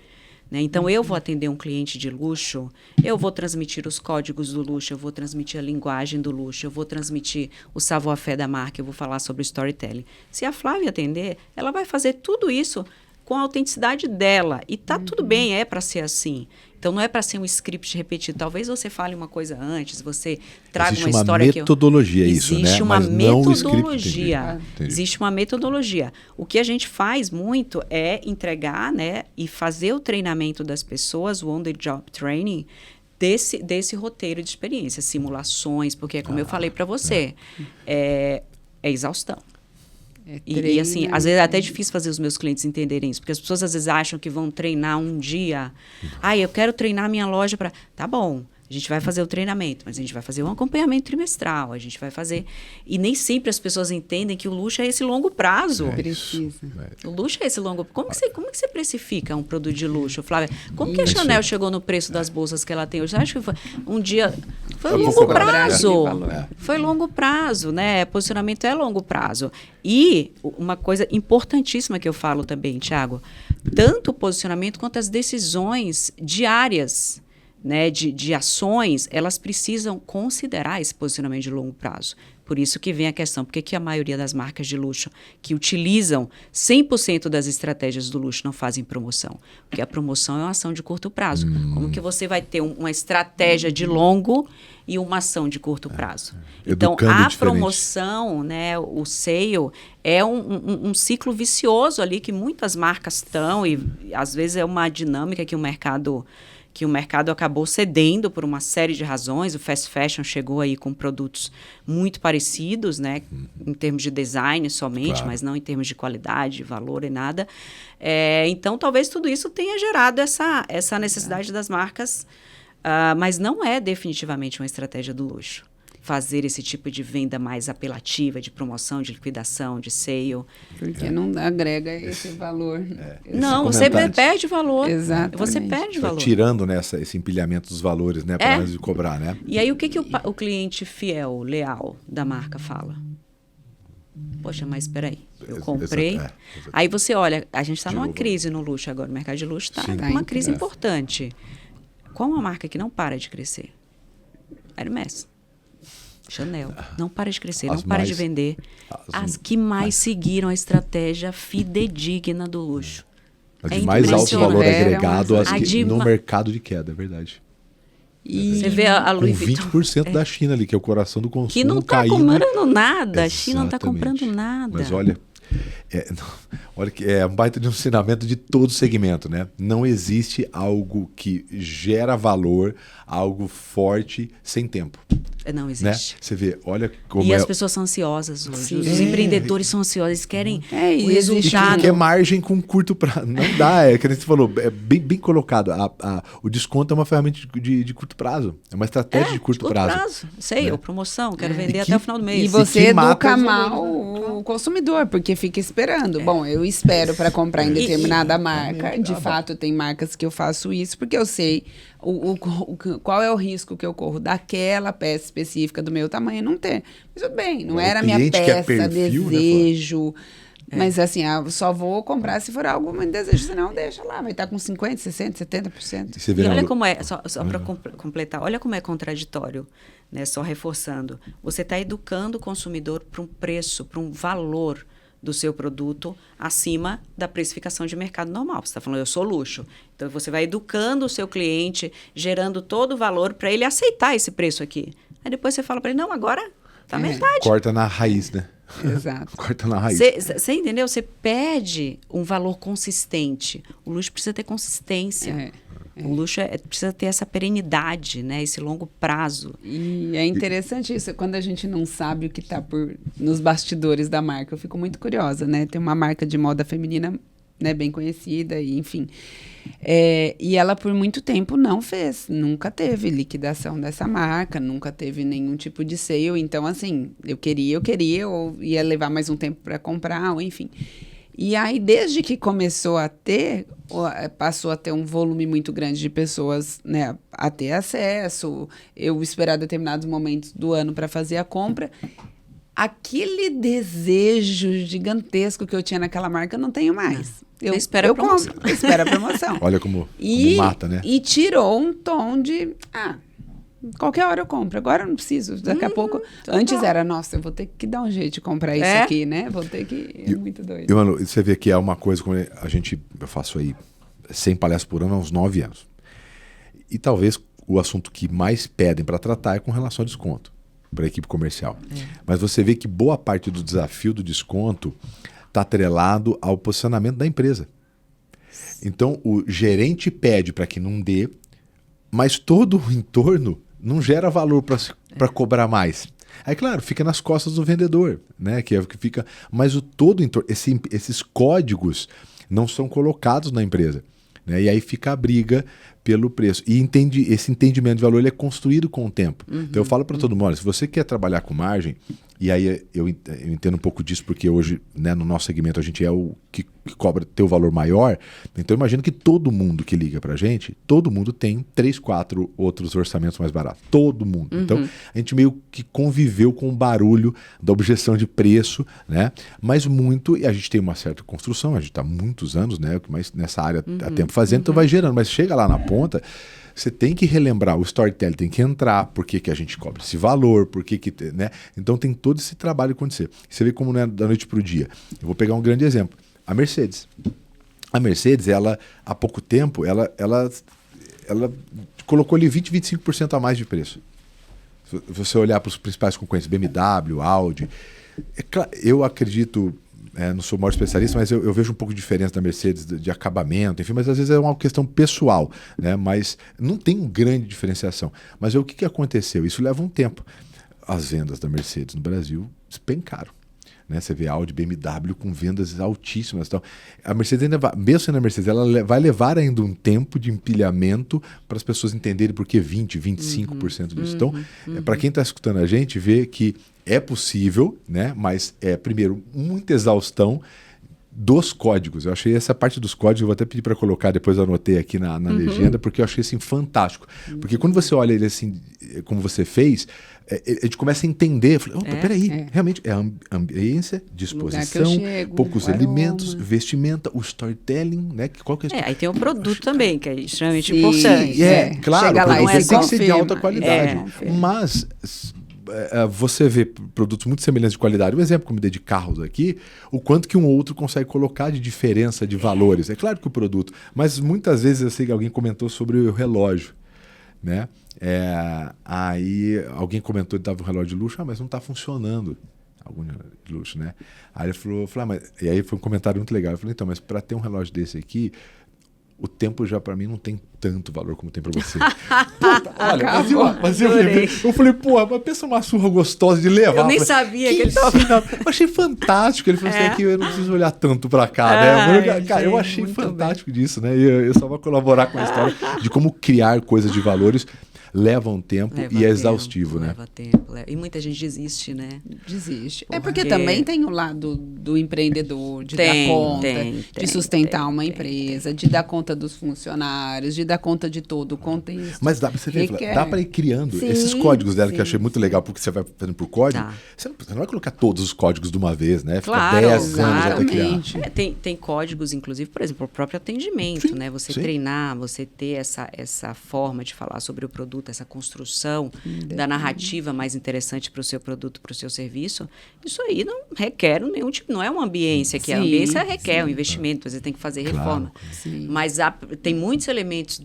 Né? Então, eu vou atender um cliente de luxo, eu vou transmitir os códigos do luxo, eu vou transmitir a linguagem do luxo, eu vou transmitir o savoir-faire da marca, eu vou falar sobre storytelling. Se a Flávia atender, ela vai fazer tudo isso com a autenticidade dela. E tá tudo bem, para ser assim. Então, não é para ser um script repetido. Talvez você fale uma coisa antes, você traga uma história que...
Existe uma metodologia isso, né?
Existe uma
Mas
metodologia.
Não o script,
existe uma metodologia. O que a gente faz muito é entregar, né, e fazer o treinamento das pessoas, o on-the-job training, desse roteiro de experiência, simulações, porque, como eu falei para você, é exaustão. E assim, às vezes é até difícil fazer os meus clientes entenderem isso, porque as pessoas às vezes acham que vão treinar um dia. Eu quero treinar minha loja para... Tá bom, a gente vai fazer o treinamento, mas a gente vai fazer um acompanhamento trimestral, a gente vai fazer... E nem sempre as pessoas entendem que o luxo é esse longo prazo.
Precisa.
O luxo é esse longo... Como que você precifica um produto de luxo, Flávia? Como que a Chanel chegou no preço das bolsas que ela tem hoje? Você acha que foi um dia... Foi longo prazo. Foi longo prazo, né? Posicionamento é longo prazo. E uma coisa importantíssima que eu falo também, Thiago, tanto o posicionamento quanto as decisões diárias, né, de ações, elas precisam considerar esse posicionamento de longo prazo. Por isso que vem a questão, por que a maioria das marcas de luxo que utilizam 100% das estratégias do luxo não fazem promoção? Porque a promoção é uma ação de curto prazo. Como que você vai ter uma estratégia de longo e uma ação de curto prazo? Então, a promoção, né, o sale, é um ciclo vicioso ali que muitas marcas estão, e às vezes é uma dinâmica que o mercado acabou cedendo por uma série de razões. O fast fashion chegou aí com produtos muito parecidos, né, em termos de design somente, mas não em termos de qualidade, valor e nada. Então, talvez tudo isso tenha gerado essa necessidade das marcas, mas não é definitivamente uma estratégia do luxo fazer esse tipo de venda mais apelativa, de promoção, de liquidação, de sale.
Porque não agrega esse valor.
Não, você perde valor.
Exatamente.
Você perde valor.
Tirando esse empilhamento dos valores, né, para nós de cobrar, né?
E aí o que o cliente fiel, leal da marca fala? Poxa, mas espera aí, eu comprei. Aí você olha, a gente está numa crise no luxo agora, o mercado de luxo está numa crise importante. Qual uma marca que não para de crescer? Hermès. Chanel. Não para de crescer, não para de vender. As que mais seguiram a estratégia fidedigna do luxo.
A de mais alto valor agregado no mercado de queda, é verdade.
E você vê a Louis Vuitton.
20% da China ali, que é o coração do consumo.
Que não está comprando nada. A China não está comprando nada.
Mas olha, olha que é um baita de um ensinamento de todo segmento, né? Não existe algo que gera valor, algo forte, sem tempo.
Não existe.
Né? Você vê, olha como
E as pessoas são ansiosas hoje. Os empreendedores são ansiosos, eles querem o resultado.
E quer margem com curto prazo. Não dá, é que a gente falou, é bem colocado. O desconto é uma ferramenta de curto prazo. É uma estratégia de curto prazo.
Sei, ou promoção, quero vender até o final do mês.
E você educa mal o consumidor, porque fica esperando. Bom, eu espero para comprar em determinada marca. De fato, tem marcas que eu faço isso, porque eu sei qual é o risco que eu corro daquela peça específica do meu tamanho não ter. Mas tudo bem, não era a minha peça, perfil, desejo. Né, mas assim, eu só vou comprar se for algo muito desejo, senão deixa lá, vai estar com 50%, 60%, 70%.
E olha como é, só para completar, olha como é contraditório, né? Só reforçando. Você está educando o consumidor para um preço, para um valor do seu produto acima da precificação de mercado normal. Você está falando, eu sou luxo. Então, você vai educando o seu cliente, gerando todo o valor para ele aceitar esse preço aqui. Aí depois você fala para ele, não, agora tá metade.
Corta na raiz, né?
Exato.
Corta na raiz.
Você entendeu? Você pede um valor consistente. O luxo precisa ter consistência. O luxo precisa ter essa perenidade, né? Esse longo prazo.
E é interessante isso, quando a gente não sabe o que está nos bastidores da marca. Eu fico muito curiosa, né? Tem uma marca de moda feminina, né, bem conhecida, e enfim. E ela, por muito tempo, não fez. Nunca teve liquidação dessa marca, nunca teve nenhum tipo de sale. Então, assim, eu queria, ou ia levar mais um tempo para comprar, ou enfim. E aí, desde que começou a ter, passou a ter um volume muito grande de pessoas, né, a ter acesso, eu esperar determinados momentos do ano para fazer a compra. Aquele desejo gigantesco que eu tinha naquela marca, eu não tenho mais.
Eu espero a promoção.
Eu espero a promoção.
Olha como mata, né?
E tirou um tom de... qualquer hora eu compro, agora eu não preciso. Daqui a pouco... Antes era, nossa, eu vou ter que dar um jeito de comprar isso aqui, né? Vou ter que... É muito doido.
E, mano, você vê que é uma coisa, como eu faço aí 100 palestras por ano há uns 9 anos. E talvez o assunto que mais pedem para tratar é com relação ao desconto, para a equipe comercial. Mas você vê que boa parte do desafio do desconto está atrelado ao posicionamento da empresa. Então, o gerente pede para que não dê, mas todo o entorno não gera valor para cobrar mais. Aí, claro, fica nas costas do vendedor, né? Que é o que fica. Mas todo o entorno, esses códigos não são colocados na empresa, né? E aí fica a briga pelo preço. E esse entendimento de valor ele é construído com o tempo. Então eu falo para todo mundo, se você quer trabalhar com margem, e aí eu entendo um pouco disso, porque hoje, né, no nosso segmento a gente é o que cobra ter o valor maior. Então eu imagino que todo mundo que liga pra gente, todo mundo tem 3, 4 outros orçamentos mais baratos. Todo mundo. Então a gente meio que conviveu com o barulho da objeção de preço, né? Mas e a gente tem uma certa construção, a gente está há muitos anos, né? Mas nessa área há tempo fazendo, então vai gerando. Mas chega lá na ponta, você tem que relembrar, o storytelling tem que entrar, por que a gente cobra esse valor, né? Então tem todo esse trabalho acontecer. Você vê como não é da noite para o dia. Eu vou pegar um grande exemplo. A Mercedes. A Mercedes, ela, há pouco tempo, ela colocou ali 20%, 25% a mais de preço. Se você olhar para os principais concorrentes, BMW, Audi, eu acredito... não sou o maior especialista, mas eu vejo um pouco de diferença da Mercedes de acabamento, enfim, mas às vezes é uma questão pessoal, né? Mas não tem uma grande diferenciação. Mas o que aconteceu? Isso leva um tempo. As vendas da Mercedes no Brasil despencaram, né? Você vê Audi, BMW com vendas altíssimas. Então, a Mercedes ainda vai, mesmo sendo a Mercedes, ela vai levar ainda um tempo de empilhamento para as pessoas entenderem por que 20%, 25% disso. Então, para quem está escutando a gente, vê que é possível, né? Mas primeiro, muita exaustão dos códigos. Eu achei essa parte dos códigos, eu vou até pedir para colocar, depois eu anotei aqui na legenda, porque eu achei assim fantástico. Porque quando você olha ele assim, como você fez, a gente começa a entender. Eu falei, opa, peraí, realmente é ambiência, disposição, poucos alimentos, vestimenta, o storytelling, né? Qual que é
aí tem o produto também, que é extremamente importante.
Claro,
chega lá,
o produto tem que ser de
confirma.
alta qualidade. Mas você vê produtos muito semelhantes de qualidade. Um exemplo, como eu dei de carros aqui, o quanto que um outro consegue colocar de diferença de valores. É claro que o produto, mas muitas vezes eu sei que alguém comentou sobre o relógio, né? Aí alguém comentou que dava um relógio de luxo, mas não está funcionando. Algum de luxo, né? Aí ele falou, e aí foi um comentário muito legal. Eu falei, então, mas para ter um relógio desse aqui, o tempo já para mim não tem tanto valor como tem para você. Puta, olha, mas eu falei, porra, mas pensa uma surra gostosa de levar.
Eu nem sabia que ele tava...
Eu achei fantástico. Ele falou assim, aqui eu não preciso olhar tanto para cá, né? Cara, eu achei fantástico disso, né? E eu só vou colaborar com a história de como criar coisas de valores leva um tempo e é exaustivo, né?
Leva tempo. E muita gente desiste, né?
Desiste. Porque também tem o lado do empreendedor, de dar conta, de sustentar uma empresa, de dar conta dos funcionários, de dar conta de todo o contexto.
Mas dá para ir criando esses códigos dela, que eu achei muito legal, porque você vai fazendo por código. Você não vai colocar todos os códigos de uma vez, né? Fica 10 anos até criar.
Tem códigos, inclusive, por exemplo, o próprio atendimento, né? Você treinar, você ter essa forma de falar sobre o produto, essa construção da narrativa mais interessante para o seu produto, para o seu serviço, isso aí não requer nenhum tipo, não é uma ambiência, que a ambiência requer um investimento, você tem que fazer reforma. Mas tem muitos elementos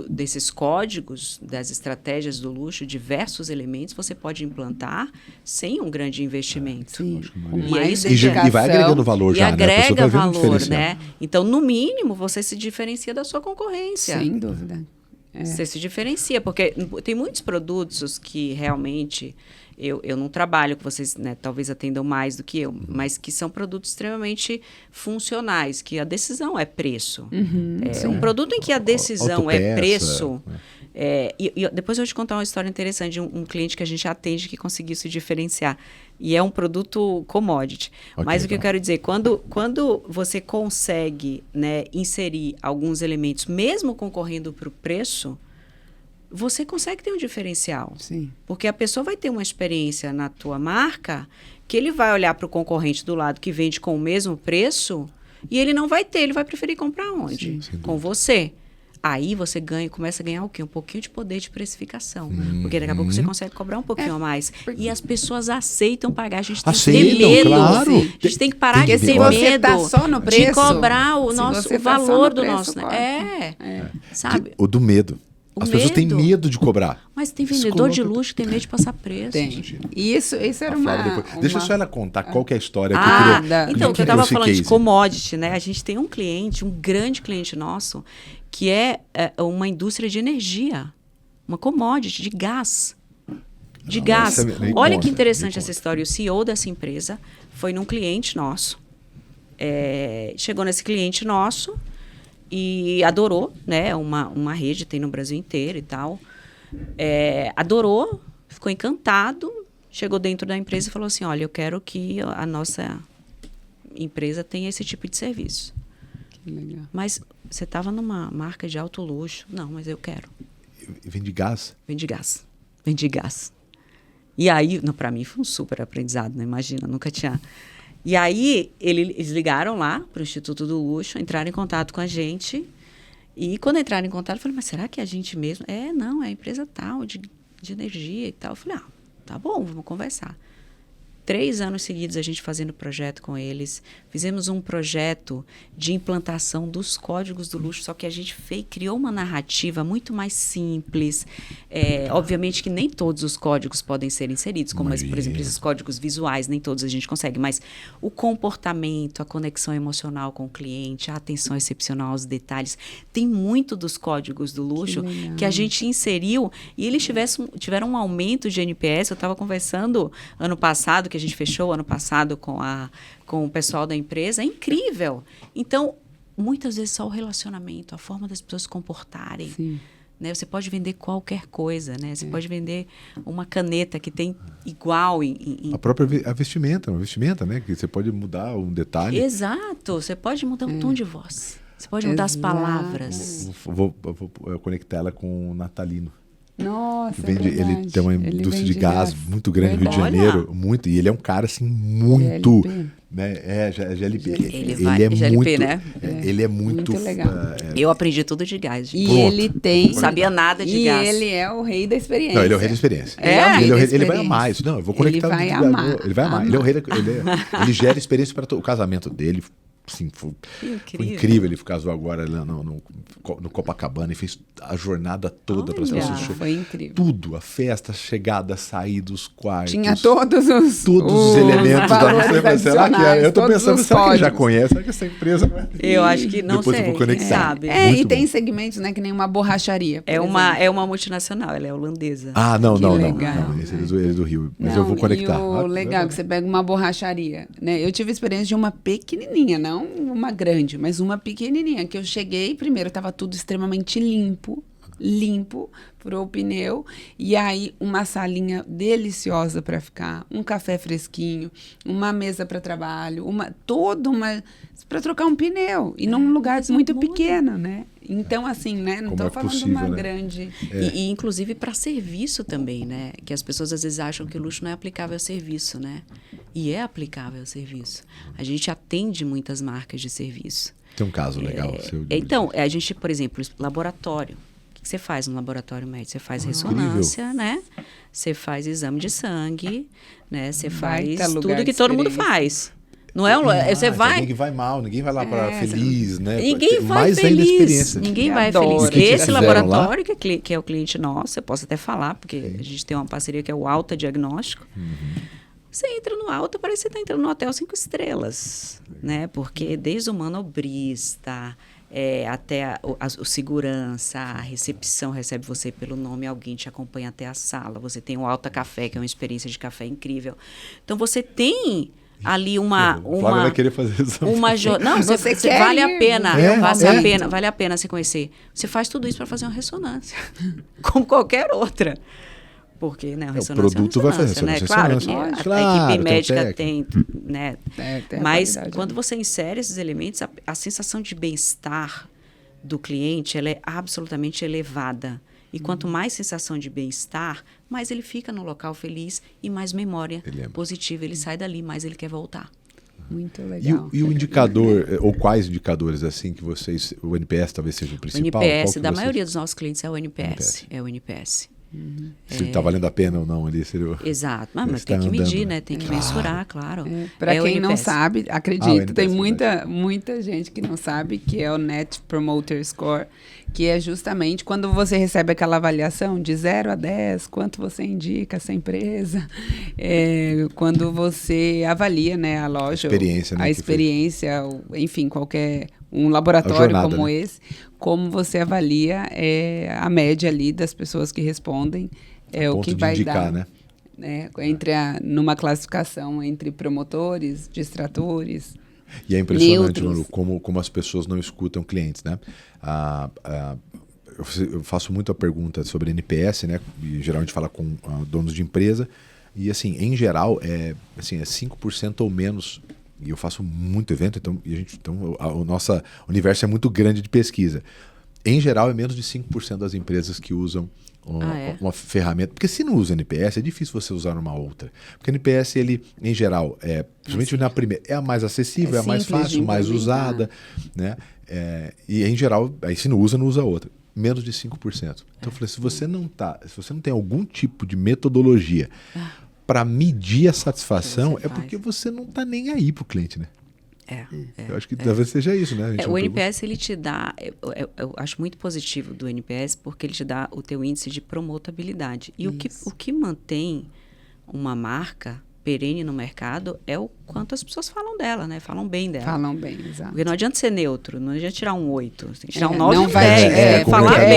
desses códigos, das estratégias do luxo, diversos elementos você pode implantar sem um grande investimento.
E vai agregando valor já,
né? E agrega valor,
né?
né? Então, no mínimo, você se diferencia da sua concorrência.
Sem dúvida.
Você se diferencia, porque tem muitos produtos que realmente eu não trabalho, que vocês, né, talvez atendam mais do que eu, mas que são produtos extremamente funcionais, que a decisão é preço. Um produto em que a decisão é preço... E depois eu vou te contar uma história interessante de um cliente que a gente atende que conseguiu se diferenciar. E é um produto commodity. Mas o que eu quero dizer, quando você consegue, né, inserir alguns elementos, mesmo concorrendo para o preço, você consegue ter um diferencial.
Sim.
Porque a pessoa vai ter uma experiência na tua marca que ele vai olhar para o concorrente do lado que vende com o mesmo preço e ele não vai ter, ele vai preferir comprar onde? Com você. Aí você começa a ganhar o quê? Um pouquinho de poder de precificação. Porque daqui a pouco você consegue cobrar um pouquinho a mais. E as pessoas aceitam pagar. A gente tem que ter medo.
Claro.
A gente tem que parar de ter medo
tá só no preço,
de cobrar o valor do nosso... Sabe?
O do medo. As pessoas têm medo de cobrar.
Mas tem vendedor de luxo que tem medo de passar preço.
Tem. Isso era
Deixa só ela contar qual que é a história.
Então, o que eu estava falando de commodity, né? A gente tem um cliente, um grande cliente nosso, que é uma indústria de energia. Uma commodity, de gás. De gás. Olha que interessante essa história. O CEO dessa empresa foi num cliente nosso. Chegou nesse cliente nosso e adorou, né? Uma rede, tem no Brasil inteiro e tal. Adorou, ficou encantado, chegou dentro da empresa e falou assim, olha, eu quero que a nossa empresa tenha esse tipo de serviço.
Que legal.
Mas você estava numa marca de alto luxo. Não, mas eu quero.
Vende gás?
Vendi gás. E aí, para mim foi um super aprendizado, né? Imagina, nunca tinha... E aí, eles ligaram lá para o Instituto do Luxo, entraram em contato com a gente. E quando entraram em contato, eu falei, mas será que é a gente mesmo? Não, é a empresa tal, de energia e tal. Eu falei, tá bom, vamos conversar. 3 anos seguidos a gente fazendo projeto com eles. Fizemos um projeto de implantação dos códigos do luxo, só que a gente criou uma narrativa muito mais simples. Obviamente que nem todos os códigos podem ser inseridos, como, por exemplo, esses códigos visuais, nem todos a gente consegue, mas o comportamento, a conexão emocional com o cliente, a atenção excepcional aos detalhes, tem muito dos códigos do luxo que a gente inseriu e eles tiveram um aumento de NPS. Eu estava conversando ano passado, que a gente fechou ano passado com o pessoal da empresa, é incrível. Então, muitas vezes só o relacionamento, a forma das pessoas se comportarem, né? Você pode vender qualquer coisa, né? Você pode vender uma caneta que tem igual
A própria vestimenta, uma vestimenta, né? Que você pode mudar um detalhe.
Exato, você pode mudar um tom de voz. Você pode mudar as palavras.
Vou conectar ela com o natalino.
Nossa,
Ele tem uma indústria de gás muito grande no Rio de
Olha.
Janeiro, muito, e ele é um cara assim muito,
GLP.
né? GLP.
Ele
é
GLP,
muito,
né?
Ele é muito,
Muito legal.
Eu aprendi tudo de gás.
E
Pronto.
ele tem...
Não sabia nada de
e
gás.
ele é o rei da experiência.
Não, ele é o rei da experiência.
É?
Ele vai amar isso. Não, eu vou conectar.
Ele vai amar.
Ele vai amar. Ele é o rei ele gera experiência para o casamento dele. Sim, foi incrível. Ele casou agora lá no Copacabana e fez a jornada toda para as
Olha.
pessoas.
Foi incrível.
Tudo, a festa, a chegada, a saída, os quartos.
Tinha todos os
elementos da
valores
nossa. Será que é? Eu tô
todos
pensando,
os
será que ele já
códigos.
conhece? Será que essa empresa não é?
Eu acho que não
Depois
sei,
eu vou
quem
conectar.
sabe.
Muito
E tem
bom.
segmentos, né, que nem uma borracharia. por
É
exemplo.
uma multinacional, ela é holandesa.
Ah, não.
legal.
Esse é do Rio. Mas
Não,
eu vou conectar.
E o legal é que você pega uma borracharia, né? Eu tive a experiência de uma pequenininha, não uma grande, mas uma pequenininha, que eu cheguei, primeiro estava tudo extremamente limpo, furou o pneu, e aí uma salinha deliciosa para ficar, um café fresquinho, uma mesa para trabalho, para trocar um pneu, e num lugar muito pequeno, né? Então, assim, né? Não
Como
estou
é
falando de
possível,
uma
né?
grande...
E inclusive para serviço também, né? Que as pessoas às vezes acham que o luxo não é aplicável ao serviço, né? E é aplicável ao serviço. A gente atende muitas marcas de serviço.
Tem um caso legal.
Então, a gente, por exemplo, laboratório. O que você faz no laboratório médico? Você faz ressonância, né? Você faz exame de sangue, né? Você faz
Baita lugar
tudo que
de
todo mundo
experiência.
faz. Não é um... Você vai...
Ninguém vai mal, ninguém vai lá para feliz, né?
Ninguém vai
Mais ainda
feliz.
experiência.
Ninguém
Eu
vai
adoro.
feliz.
O que
Esse
fizeram
laboratório, que é o cliente nosso, eu posso até falar, porque a gente tem uma parceria que é o Alta Diagnóstico. Você entra no Alta, parece que você está entrando no hotel 5 estrelas, né? Porque desde o manobrista, até o segurança, a recepção recebe você pelo nome, alguém te acompanha até a sala. Você tem o Alta Café, que é uma experiência de café incrível. Então, você tem... ali
O Flávio vai querer fazer isso.
Não,
Você quer
vale
ir,
a pena.
né?
Vale a pena se conhecer. Você faz tudo isso para fazer uma ressonância, como qualquer outra. Porque, né, a ressonância
produto vai fazer
né?
ressonância,
Claro que
ressonância.
a
Claro,
equipe
tem
médica tem, né?
Tem a
Mas
qualidade,
quando
né?
você insere esses elementos, a sensação de bem-estar do cliente, ela é absolutamente elevada. E quanto mais sensação de bem-estar, mais ele fica no local feliz e mais memória positiva. Ele sai dali, mais ele quer voltar.
Muito legal.
E o indicador, ou quais indicadores assim que vocês, o NPS talvez seja o
O
principal?
NPS,
Qual
da
que vocês-
maioria dos nossos clientes é o NPS. É o NPS.
Se está valendo a pena ou não ali, seria o...
Exato. Mas
Você
tem
tá
que medir,
andando,
né? Tem que mensurar, claro.
Para
É o
quem não
NPS.
sabe,
Ah, o
acredito,
NPS,
tem muita gente que não sabe que é o Net Promoter Score, que é justamente quando você recebe aquela avaliação de 0 a 10, quanto você indica essa empresa, quando você avalia, né, a loja,
experiência, né,
a
que
experiência, enfim, qualquer um laboratório
jornada,
como
né?
esse, como você avalia a média ali das pessoas que respondem, é o
ponto
que
de
vai
indicar,
dar,
né?
numa classificação entre promotores, distratores.
E é impressionante,
neutros.
Manu, como as pessoas não escutam clientes, né? Eu faço muito a pergunta sobre NPS, né? E geralmente fala com donos de empresa. E assim, em geral, é 5% ou menos. E eu faço muito evento, então o nosso universo é muito grande de pesquisa. Em geral, é menos de 5% das empresas que usam uma ferramenta. Porque se não usa NPS, é difícil você usar uma outra. Porque NPS, ele, em geral, principalmente na primeira, é a mais acessível, é a mais
simples de
fácil, mais
implementar.
usada, né? E em geral, aí se não usa outra. Menos de 5%. Então eu falei, se você não tem algum tipo de metodologia para medir a satisfação,
Você
é
faz.
porque você não está nem aí para o cliente, né? Eu acho que talvez seja isso, né? A gente
O
não
NPS, ele te dá... Eu acho muito positivo do NPS, porque ele te dá o teu índice de promotabilidade. E o que mantém uma marca perene no mercado é o quanto as pessoas falam dela, né? Falam bem dela.
Falam bem, exato.
Porque não adianta ser neutro, não adianta tirar um 8, você tem que tirar um
É,
9
não
e um
vai-
10. Falar
complicado.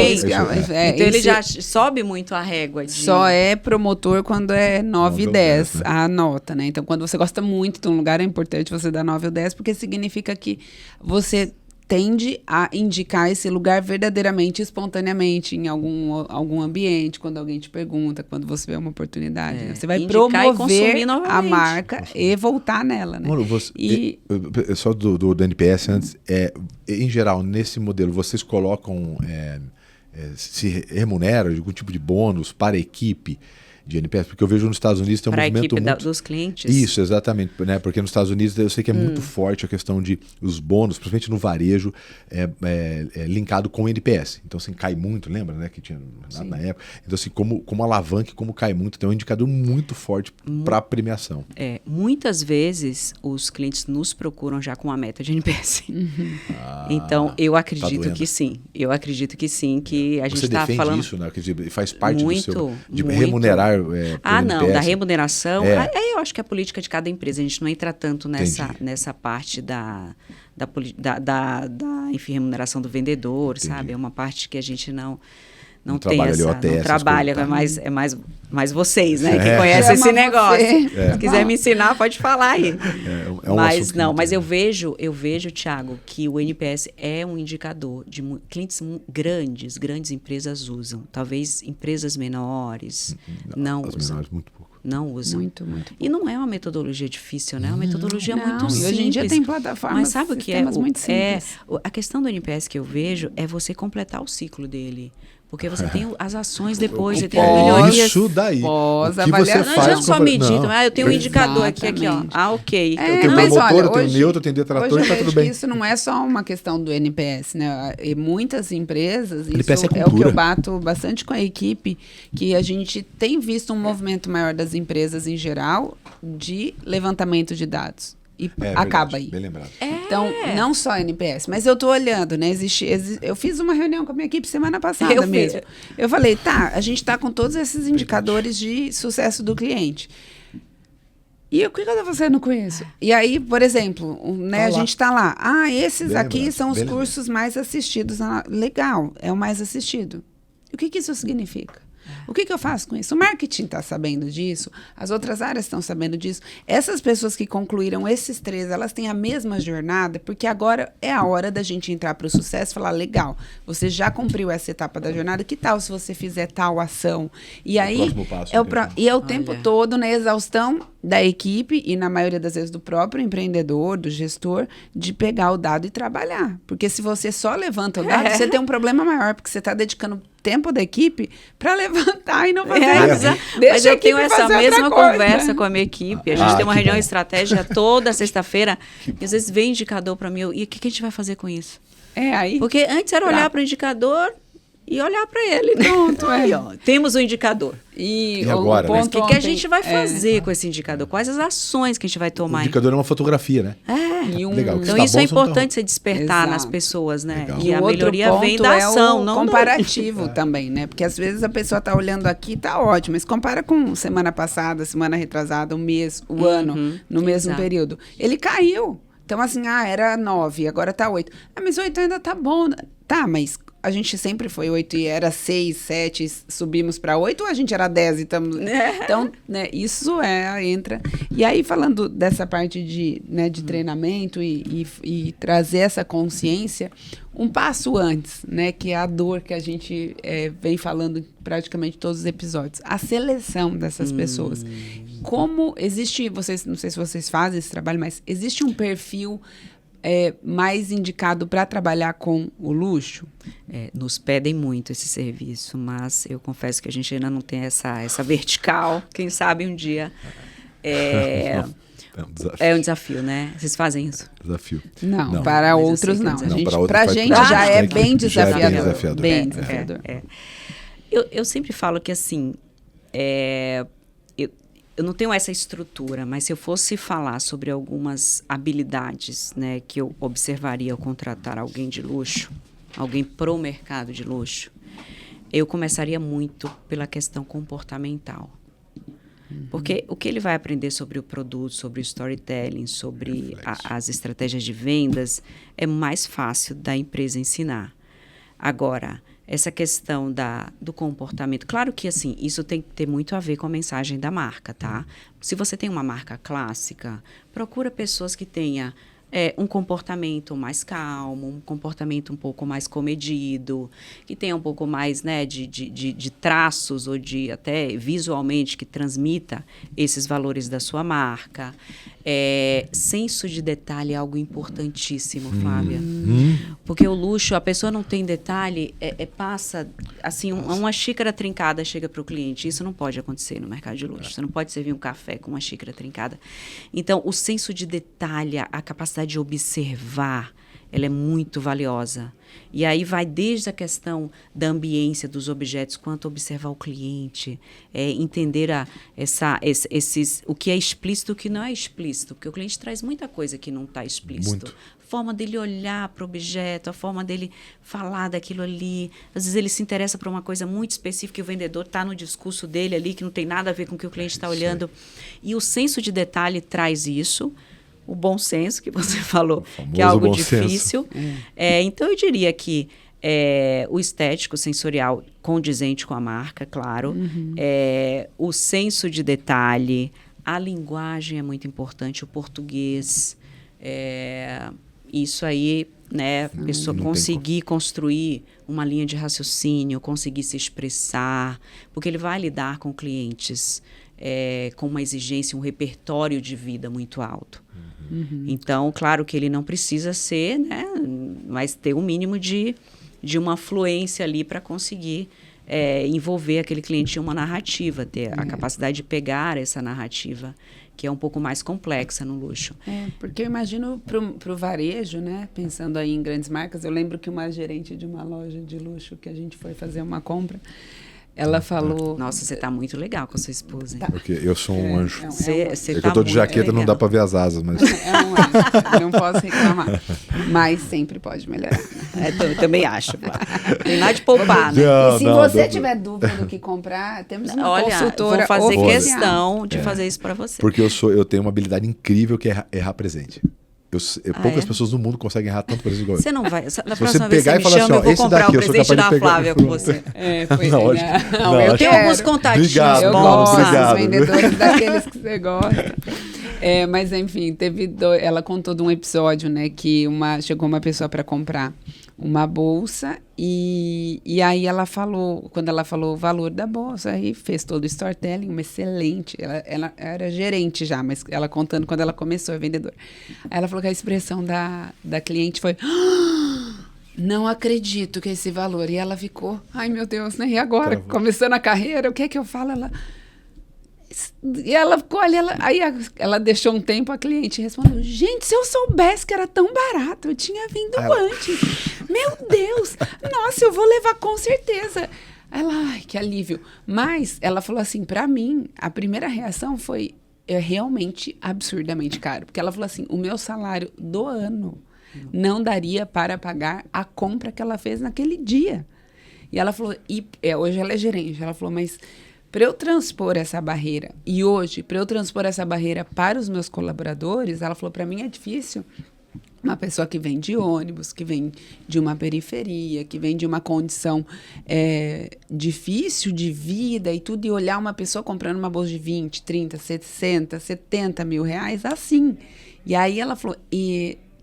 bem. Então ele
isso
já sobe muito a régua de...
só é promotor quando é 9 e
ou
10
10, né?
a nota, né? Então, quando você gosta muito de um lugar, é importante você dar 9 ou 10, porque significa que você tende a indicar esse lugar verdadeiramente, espontaneamente, em algum ambiente, quando alguém te pergunta, quando você vê uma oportunidade. Né? Você vai
indicar
promover
e consumir
a marca e voltar nela. Né?
Mano, só do NPS antes, em geral, nesse modelo, vocês colocam, se remuneram de algum tipo de bônus para a equipe de NPS? Porque eu vejo nos Estados Unidos tem um movimento muito...
Para a equipe dos clientes?
Isso, exatamente. Né? Porque nos Estados Unidos eu sei que é muito forte a questão de os bônus, principalmente no varejo, linkado com o NPS. Então, assim, cai muito, lembra, né? Que tinha na época. Então, assim, como alavanca, como cai muito, tem um indicador muito forte para a premiação.
Muitas vezes os clientes nos procuram já com a meta de NPS. Então, eu acredito que sim. Eu acredito que sim, que a gente está falando...
Você defende isso, né? Faz parte
muito,
do seu... De
muito.
remunerar
não, da remuneração. Aí eu acho que é a política de cada empresa. A gente não entra tanto nessa parte enfim, remuneração do vendedor, sabe? É uma parte que a gente não tem essa... Não trabalha, é mais vocês, né? Que conhecem esse negócio. Se quiser me ensinar, pode falar aí. Mas não, mas eu vejo, Thiago, que o NPS é um indicador de clientes grandes empresas usam. Talvez empresas menores não usam.
As menores, muito pouco.
Não usam.
Muito pouco.
E não é uma metodologia difícil, né? É uma metodologia muito simples.
Hoje em dia tem plataformas,
mas sabe o que
muito simples.
A questão do NPS que eu vejo é você completar o ciclo dele. Porque você tem as ações depois, você tem as melhorias.
Isso daí.
Pós-avaliação.
Não adianta só medir. Eu tenho um indicador aqui, ó. Ok.
Eu tenho promotor, eu tenho neutro, eu tenho detrator e tá tudo bem.
Isso não é só uma questão do NPS, né? E muitas empresas,
NPS
isso é o que eu bato bastante com a equipe, que a gente tem visto um movimento maior das empresas em geral de levantamento de dados. E acaba aí.
Bem lembrado.
Então, não só NPS, mas eu estou olhando, né? Eu fiz uma reunião com a minha equipe semana passada mesmo. Eu falei, a gente está com todos esses indicadores de sucesso do cliente. E o que eu estou fazendo com isso? E aí, por exemplo, né, a gente está lá. Esses bem aqui são os cursos mais assistidos. Legal, é o mais assistido. E o que isso significa? O que eu faço com isso? O marketing está sabendo disso, as outras áreas estão sabendo disso. Essas pessoas que concluíram esses 3, elas têm a mesma jornada, porque agora é a hora da gente entrar para o sucesso e falar, legal, você já cumpriu essa etapa da jornada, que tal se você fizer tal ação? E aí, é o tempo todo na exaustão da equipe e, na maioria das vezes, do próprio empreendedor, do gestor, de pegar o dado e trabalhar. Porque se você só levanta o dado, você tem um problema maior, porque você está dedicando tempo da equipe para levantar e não fazer nada.
Mas eu tenho essa mesma conversa com a minha equipe. A gente tem uma reunião estratégica toda sexta-feira e às vezes vem indicador para mim. E o que a gente vai fazer com isso? Porque antes era olhar para o indicador e olhar para ele. Pronto, temos o indicador.
E agora,
o que a gente vai fazer com esse indicador? Quais as ações que a gente vai tomar?
O indicador é uma fotografia, né?
Legal. Então isso é importante você despertar nas pessoas, né?
Legal.
E a melhoria vem da ação,
não comparativo também, né? Porque às vezes a pessoa está olhando aqui, tá ótimo, mas compara com semana passada, semana retrasada, o mês, o ano, no mesmo período. Ele caiu. Então assim, era 9, agora tá 8. Mas 8 ainda tá bom. Tá, mas a gente sempre foi 8 e era 6, 7, subimos para 8, ou a gente era 10 e estamos... Então, né, isso entra... E aí, falando dessa parte de treinamento e trazer essa consciência, um passo antes, né, que é a dor que a gente vem falando em praticamente todos os episódios, a seleção dessas pessoas. Como existe... não sei se vocês fazem esse trabalho, mas existe um perfil... mais indicado para trabalhar com o luxo?
Nos pedem muito esse serviço, mas eu confesso que a gente ainda não tem essa vertical. Quem sabe um dia... É um desafio, né? Vocês fazem isso?
Desafio.
Não, para outros não. Para a gente já é bem desafiador. Bem desafiador.
Eu sempre falo que, assim... Eu não tenho essa estrutura, mas se eu fosse falar sobre algumas habilidades, né, que eu observaria ao contratar alguém de luxo, alguém pro mercado de luxo, eu começaria muito pela questão comportamental. Porque o que ele vai aprender sobre o produto, sobre o storytelling, sobre as estratégias de vendas, é mais fácil da empresa ensinar. Agora, essa questão do comportamento, claro que assim, isso tem que ter muito a ver com a mensagem da marca, tá? Se você tem uma marca clássica, procura pessoas que tenham um comportamento mais calmo, um comportamento um pouco mais comedido, que tenha um pouco mais, né, de traços ou de até visualmente que transmita esses valores da sua marca. Senso de detalhe é algo importantíssimo, Flávia. Porque o luxo, a pessoa não tem detalhe, passa, assim, uma xícara trincada chega para o cliente. Isso não pode acontecer no mercado de luxo. Você não pode servir um café com uma xícara trincada. Então, o senso de detalhe, a capacidade de observar, ela é muito valiosa. E aí vai desde a questão da ambiência dos objetos, quanto observar o cliente, entender o que é explícito e o que não é explícito, porque o cliente traz muita coisa que não está explícito.
Muito.
A forma dele olhar para o objeto, a forma dele falar daquilo ali. Às vezes ele se interessa por uma coisa muito específica e o vendedor está no discurso dele ali, que não tem nada a ver com o que o cliente está olhando. E o senso de detalhe traz isso. O bom senso, que você falou, que é algo difícil. Então, eu diria que o estético, sensorial, condizente com a marca, claro. O senso de detalhe, a linguagem é muito importante, o português. Isso aí, né, a pessoa conseguir construir uma linha de raciocínio, conseguir se expressar, porque ele vai lidar com clientes com uma exigência, um repertório de vida muito alto. Então, claro que ele não precisa ser, né, mas ter um mínimo de uma fluência ali para conseguir envolver aquele cliente em uma narrativa, ter a capacidade de pegar essa narrativa, que é um pouco mais complexa no luxo.
Porque eu imagino para o varejo, né, pensando aí em grandes marcas, eu lembro que uma gerente de uma loja de luxo que a gente foi fazer uma compra, ela falou...
Nossa, você tá muito legal com a sua esposa.
Tá. Porque eu sou um anjo.
Você
tá eu tô de jaqueta, não dá para ver as asas, mas...
É um anjo, não posso reclamar. Mas sempre pode melhorar.
Eu também acho. Tem nada de poupar, né?
E se você tiver dúvida do que comprar, temos uma consultora
vou fazer
oficial.
questão de fazer isso para você.
Porque eu tenho uma habilidade incrível que é errar presente. Poucas pessoas no mundo conseguem errar tanto presente igual eu.
Você não vai. Na
pegar
próxima vez que você me
falar
chama,
assim,
eu vou comprar o presente da Flávia com você.
Eu
tenho alguns contatinhos.
Obrigado,
eu
bons,
gosto
obrigado.
dos vendedores daqueles que você gosta. Mas, enfim, ela contou de um episódio, né, que chegou uma pessoa para comprar uma bolsa e aí ela falou, quando ela falou o valor da bolsa, aí fez todo o storytelling, uma excelente, ela era gerente já, mas ela contando quando ela começou, a vendedora. Aí ela falou que a expressão da cliente foi... Não acredito que esse valor. E ela ficou, ai meu Deus, né? E agora, começando a carreira, o que é que eu falo? E ela ficou ali, aí ela deixou um tempo, a cliente respondeu, gente, se eu soubesse que era tão barato, eu tinha vindo antes. Meu Deus, nossa, eu vou levar com certeza. Ela, ai, que alívio. Mas ela falou assim, pra mim, a primeira reação foi realmente absurdamente caro. Porque ela falou assim, o meu salário do ano não daria para pagar a compra que ela fez naquele dia. E ela falou, hoje ela é gerente, ela falou, mas... Para eu transpor essa barreira, e hoje, para eu transpor essa barreira para os meus colaboradores, ela falou, para mim é difícil. Uma pessoa que vem de ônibus, que vem de uma periferia, que vem de uma condição difícil de vida e tudo, e olhar uma pessoa comprando uma bolsa de 20, 30, 60, 70 mil reais, assim. E aí ela falou,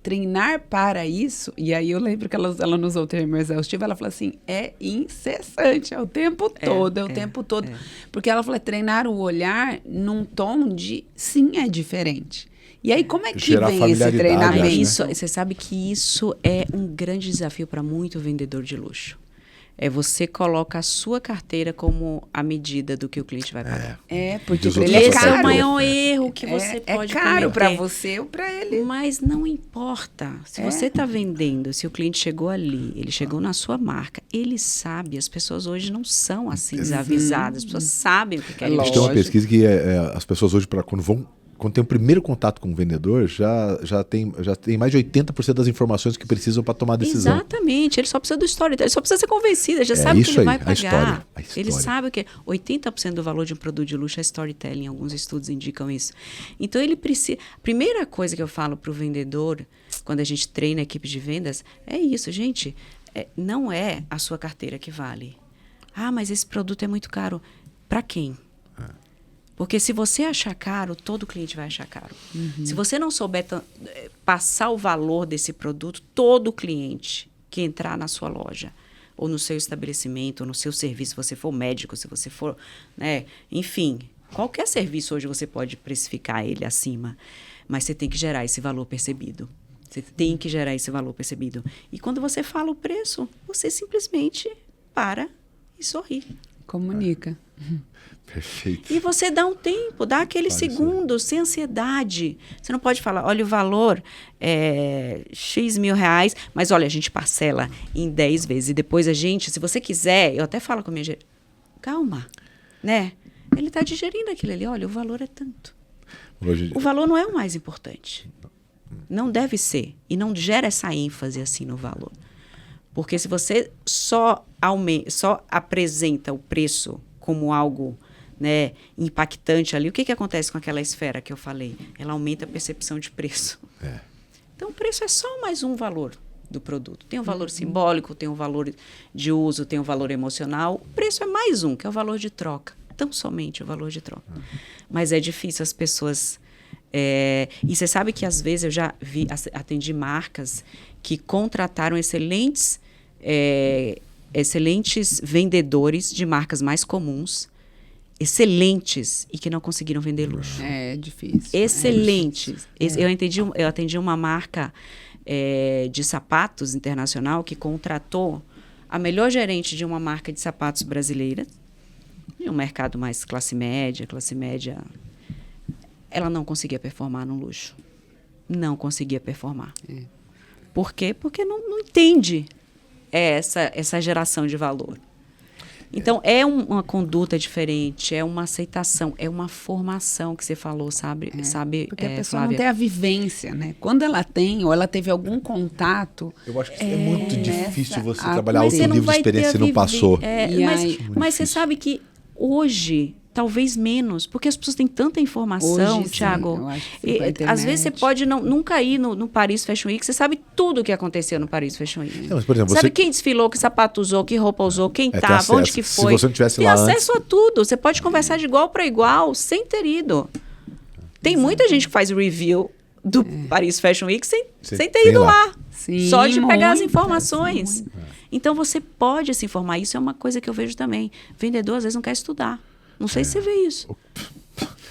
treinar para isso, e aí eu lembro que ela não usou o termo exaustivo, ela falou assim, é incessante, é o tempo todo, o tempo todo. Porque ela falou, treinar o olhar num tom de, sim, é diferente. E aí, como é que vem esse treinamento?
Isso, você sabe que isso é um grande desafio para muito vendedor de luxo. Você coloca a sua carteira como a medida do que o cliente vai pagar.
Porque para ele é caro.
Esse é o maior erro que você pode cometer.
É caro para você ou para ele.
Mas não importa. Se você está vendendo, se o cliente chegou ali, ele chegou na sua marca, ele sabe. As pessoas hoje não são assim desavisadas. As pessoas sabem o que querem.
A gente tem uma pesquisa que as pessoas hoje, quando tem o primeiro contato com o vendedor, já tem mais de 80% das informações que precisam para tomar a decisão.
Exatamente. Ele só precisa do storytelling, ele só precisa ser convencido, ele já sabe o que ele vai pagar.
A história.
Ele sabe o que 80% do valor de um produto de luxo é storytelling, alguns estudos indicam isso. Então ele precisa... A primeira coisa que eu falo para o vendedor, quando a gente treina a equipe de vendas, é isso, gente. Não é a sua carteira que vale. Ah, mas esse produto é muito caro. Para quem? Porque se você achar caro, todo cliente vai achar caro. Se você não souber passar o valor desse produto, todo cliente que entrar na sua loja, ou no seu estabelecimento, ou no seu serviço, se você for médico, se você for, né, enfim, qualquer serviço hoje você pode precificar ele acima, mas você tem que gerar esse valor percebido. Você tem que gerar esse valor percebido. E quando você fala o preço, você simplesmente para e sorri.
Comunica.
Perfeito.
E você dá um tempo, dá aquele segundo, sem ansiedade. Você não pode falar, olha, o valor é X mil reais, mas olha, a gente parcela em 10 vezes. E depois a gente, se você quiser, eu até falo com a minha gerente, calma, né? Ele está digerindo aquilo ali, olha, o valor é tanto. O valor não é o mais importante. Não deve ser. E não gera essa ênfase assim no valor. Porque se você só apresenta o preço como algo, né, impactante ali, o que acontece com aquela esfera que eu falei? Ela aumenta a percepção de preço. Então, o preço é só mais um valor do produto. Tem o valor simbólico, tem o valor de uso, tem o valor emocional. O preço é mais um, que é o valor de troca. Tão somente o valor de troca. Mas é difícil as pessoas... e você sabe que, às vezes, eu já atendi marcas que contrataram excelentes vendedores de marcas mais comuns, excelentes, e que não conseguiram vender luxo.
É difícil.
Excelentes. Eu atendi uma marca de sapatos internacional que contratou a melhor gerente de uma marca de sapatos brasileira, em um mercado mais classe média, ela não conseguia performar no luxo. Não conseguia performar. Por quê? Porque não entende essa geração de valor. Então, é uma conduta diferente, é uma aceitação, é uma formação que você falou, sabe?
Porque a pessoa
Flávia?
não tem a vivência, né? Quando ela tem, ou ela teve algum contato...
Eu acho que é muito difícil você
a-
trabalhar
mas
o
você
livro de experiência e não passou.
Mas você sabe que hoje, talvez menos, porque as pessoas têm tanta informação,
Hoje, sim,
Thiago.
eu acho que com a
Às vezes você
internet.
pode nunca ir no Paris Fashion Week, você sabe tudo o que aconteceu no Paris Fashion Week.
Não, mas, por exemplo,
sabe
você-
quem desfilou, que sapato usou, que roupa usou, quem
tem
estava,
acesso.
onde que
Se
foi.
você não tivesse
tem
lá
acesso a tudo. Você pode conversar de igual para igual, sem ter ido. Tem muita gente que faz review do Paris Fashion Week sem ter ido lá.
Sim,
Só de pegar as
muitas,
informações.
muitas.
Então, você pode se informar. Isso é uma coisa que eu vejo também. Vendedor, às vezes, não quer estudar. Não sei se você vê isso.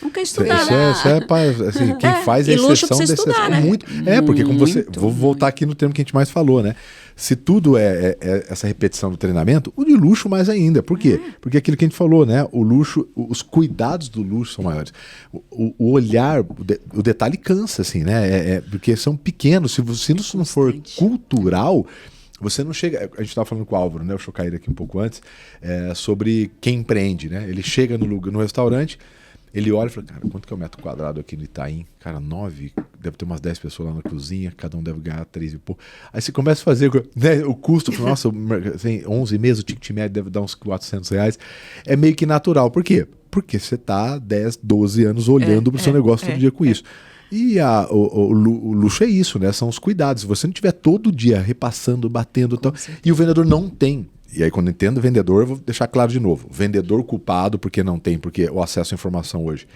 Não quer estudar.
Isso assim, quem faz é
e luxo
exceção da
precisa
exceção.
estudar, né?
Porque como você...
Muito,
Vou voltar aqui no termo que a gente mais falou, né? Se tudo é essa repetição do treinamento, o de luxo mais ainda. Por quê? Porque aquilo que a gente falou, né? O luxo, os cuidados do luxo são maiores. O olhar, o detalhe cansa, assim, né? Porque são pequenos. Se isso não for cultural... Você não chega... A gente estava falando com o Álvaro, né? O Chocaíra aqui um pouco antes, sobre quem empreende, né? Ele chega no restaurante, ele olha e fala, cara, quanto que é o metro quadrado aqui no Itaim? Cara, 9, deve ter umas 10 pessoas lá na cozinha, cada um deve ganhar 3 e pouco. Aí você começa a fazer, né, o custo, nossa, assim, 11 meses, o ticket médio deve dar uns R$400. É meio que natural. Por quê? Porque você está 10, 12 anos olhando para o seu negócio todo dia com isso. E o luxo é isso, né? São os cuidados. Se você não estiver todo dia repassando, batendo, e o vendedor não tem. E aí, quando eu entendo vendedor, eu vou deixar claro de novo. Vendedor culpado porque não tem, porque o acesso à informação hoje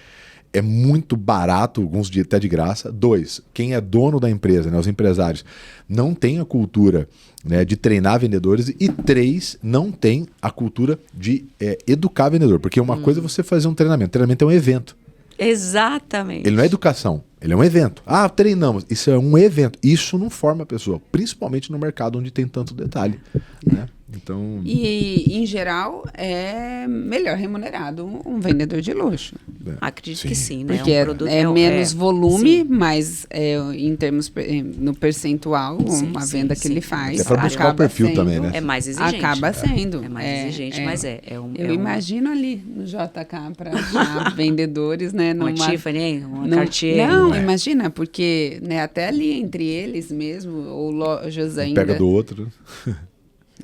é muito barato, alguns dias até de graça. 2, quem é dono da empresa, né, os empresários, não tem a cultura, né, de treinar vendedores. E 3, não tem a cultura de educar vendedor. Porque uma coisa é você fazer um treinamento. Treinamento é um evento.
Exatamente.
Ele não é educação, ele é um evento. Ah, treinamos. Isso é um evento. Isso não forma a pessoa, principalmente no mercado onde tem tanto detalhe. Né? Então...
E, em geral, é melhor remunerado um vendedor de luxo.
Acredito que sim, né?
Porque
Um produto
é menos volume,
sim.
mas em termos, no percentual,
Sim,
uma
sim,
venda que
sim.
ele faz.
Até pra buscar o
acaba
perfil
sendo-
também, né?
É mais exigente.
Acaba sendo.
É mais exigente, mas
Eu imagino ali no JK para achar vendedores, né?
uma
numa-
Tiffany, uma
Não,
Cartier.
não, imagina, porque né, até ali entre eles mesmo, ou lojas ainda.
Pega do outro.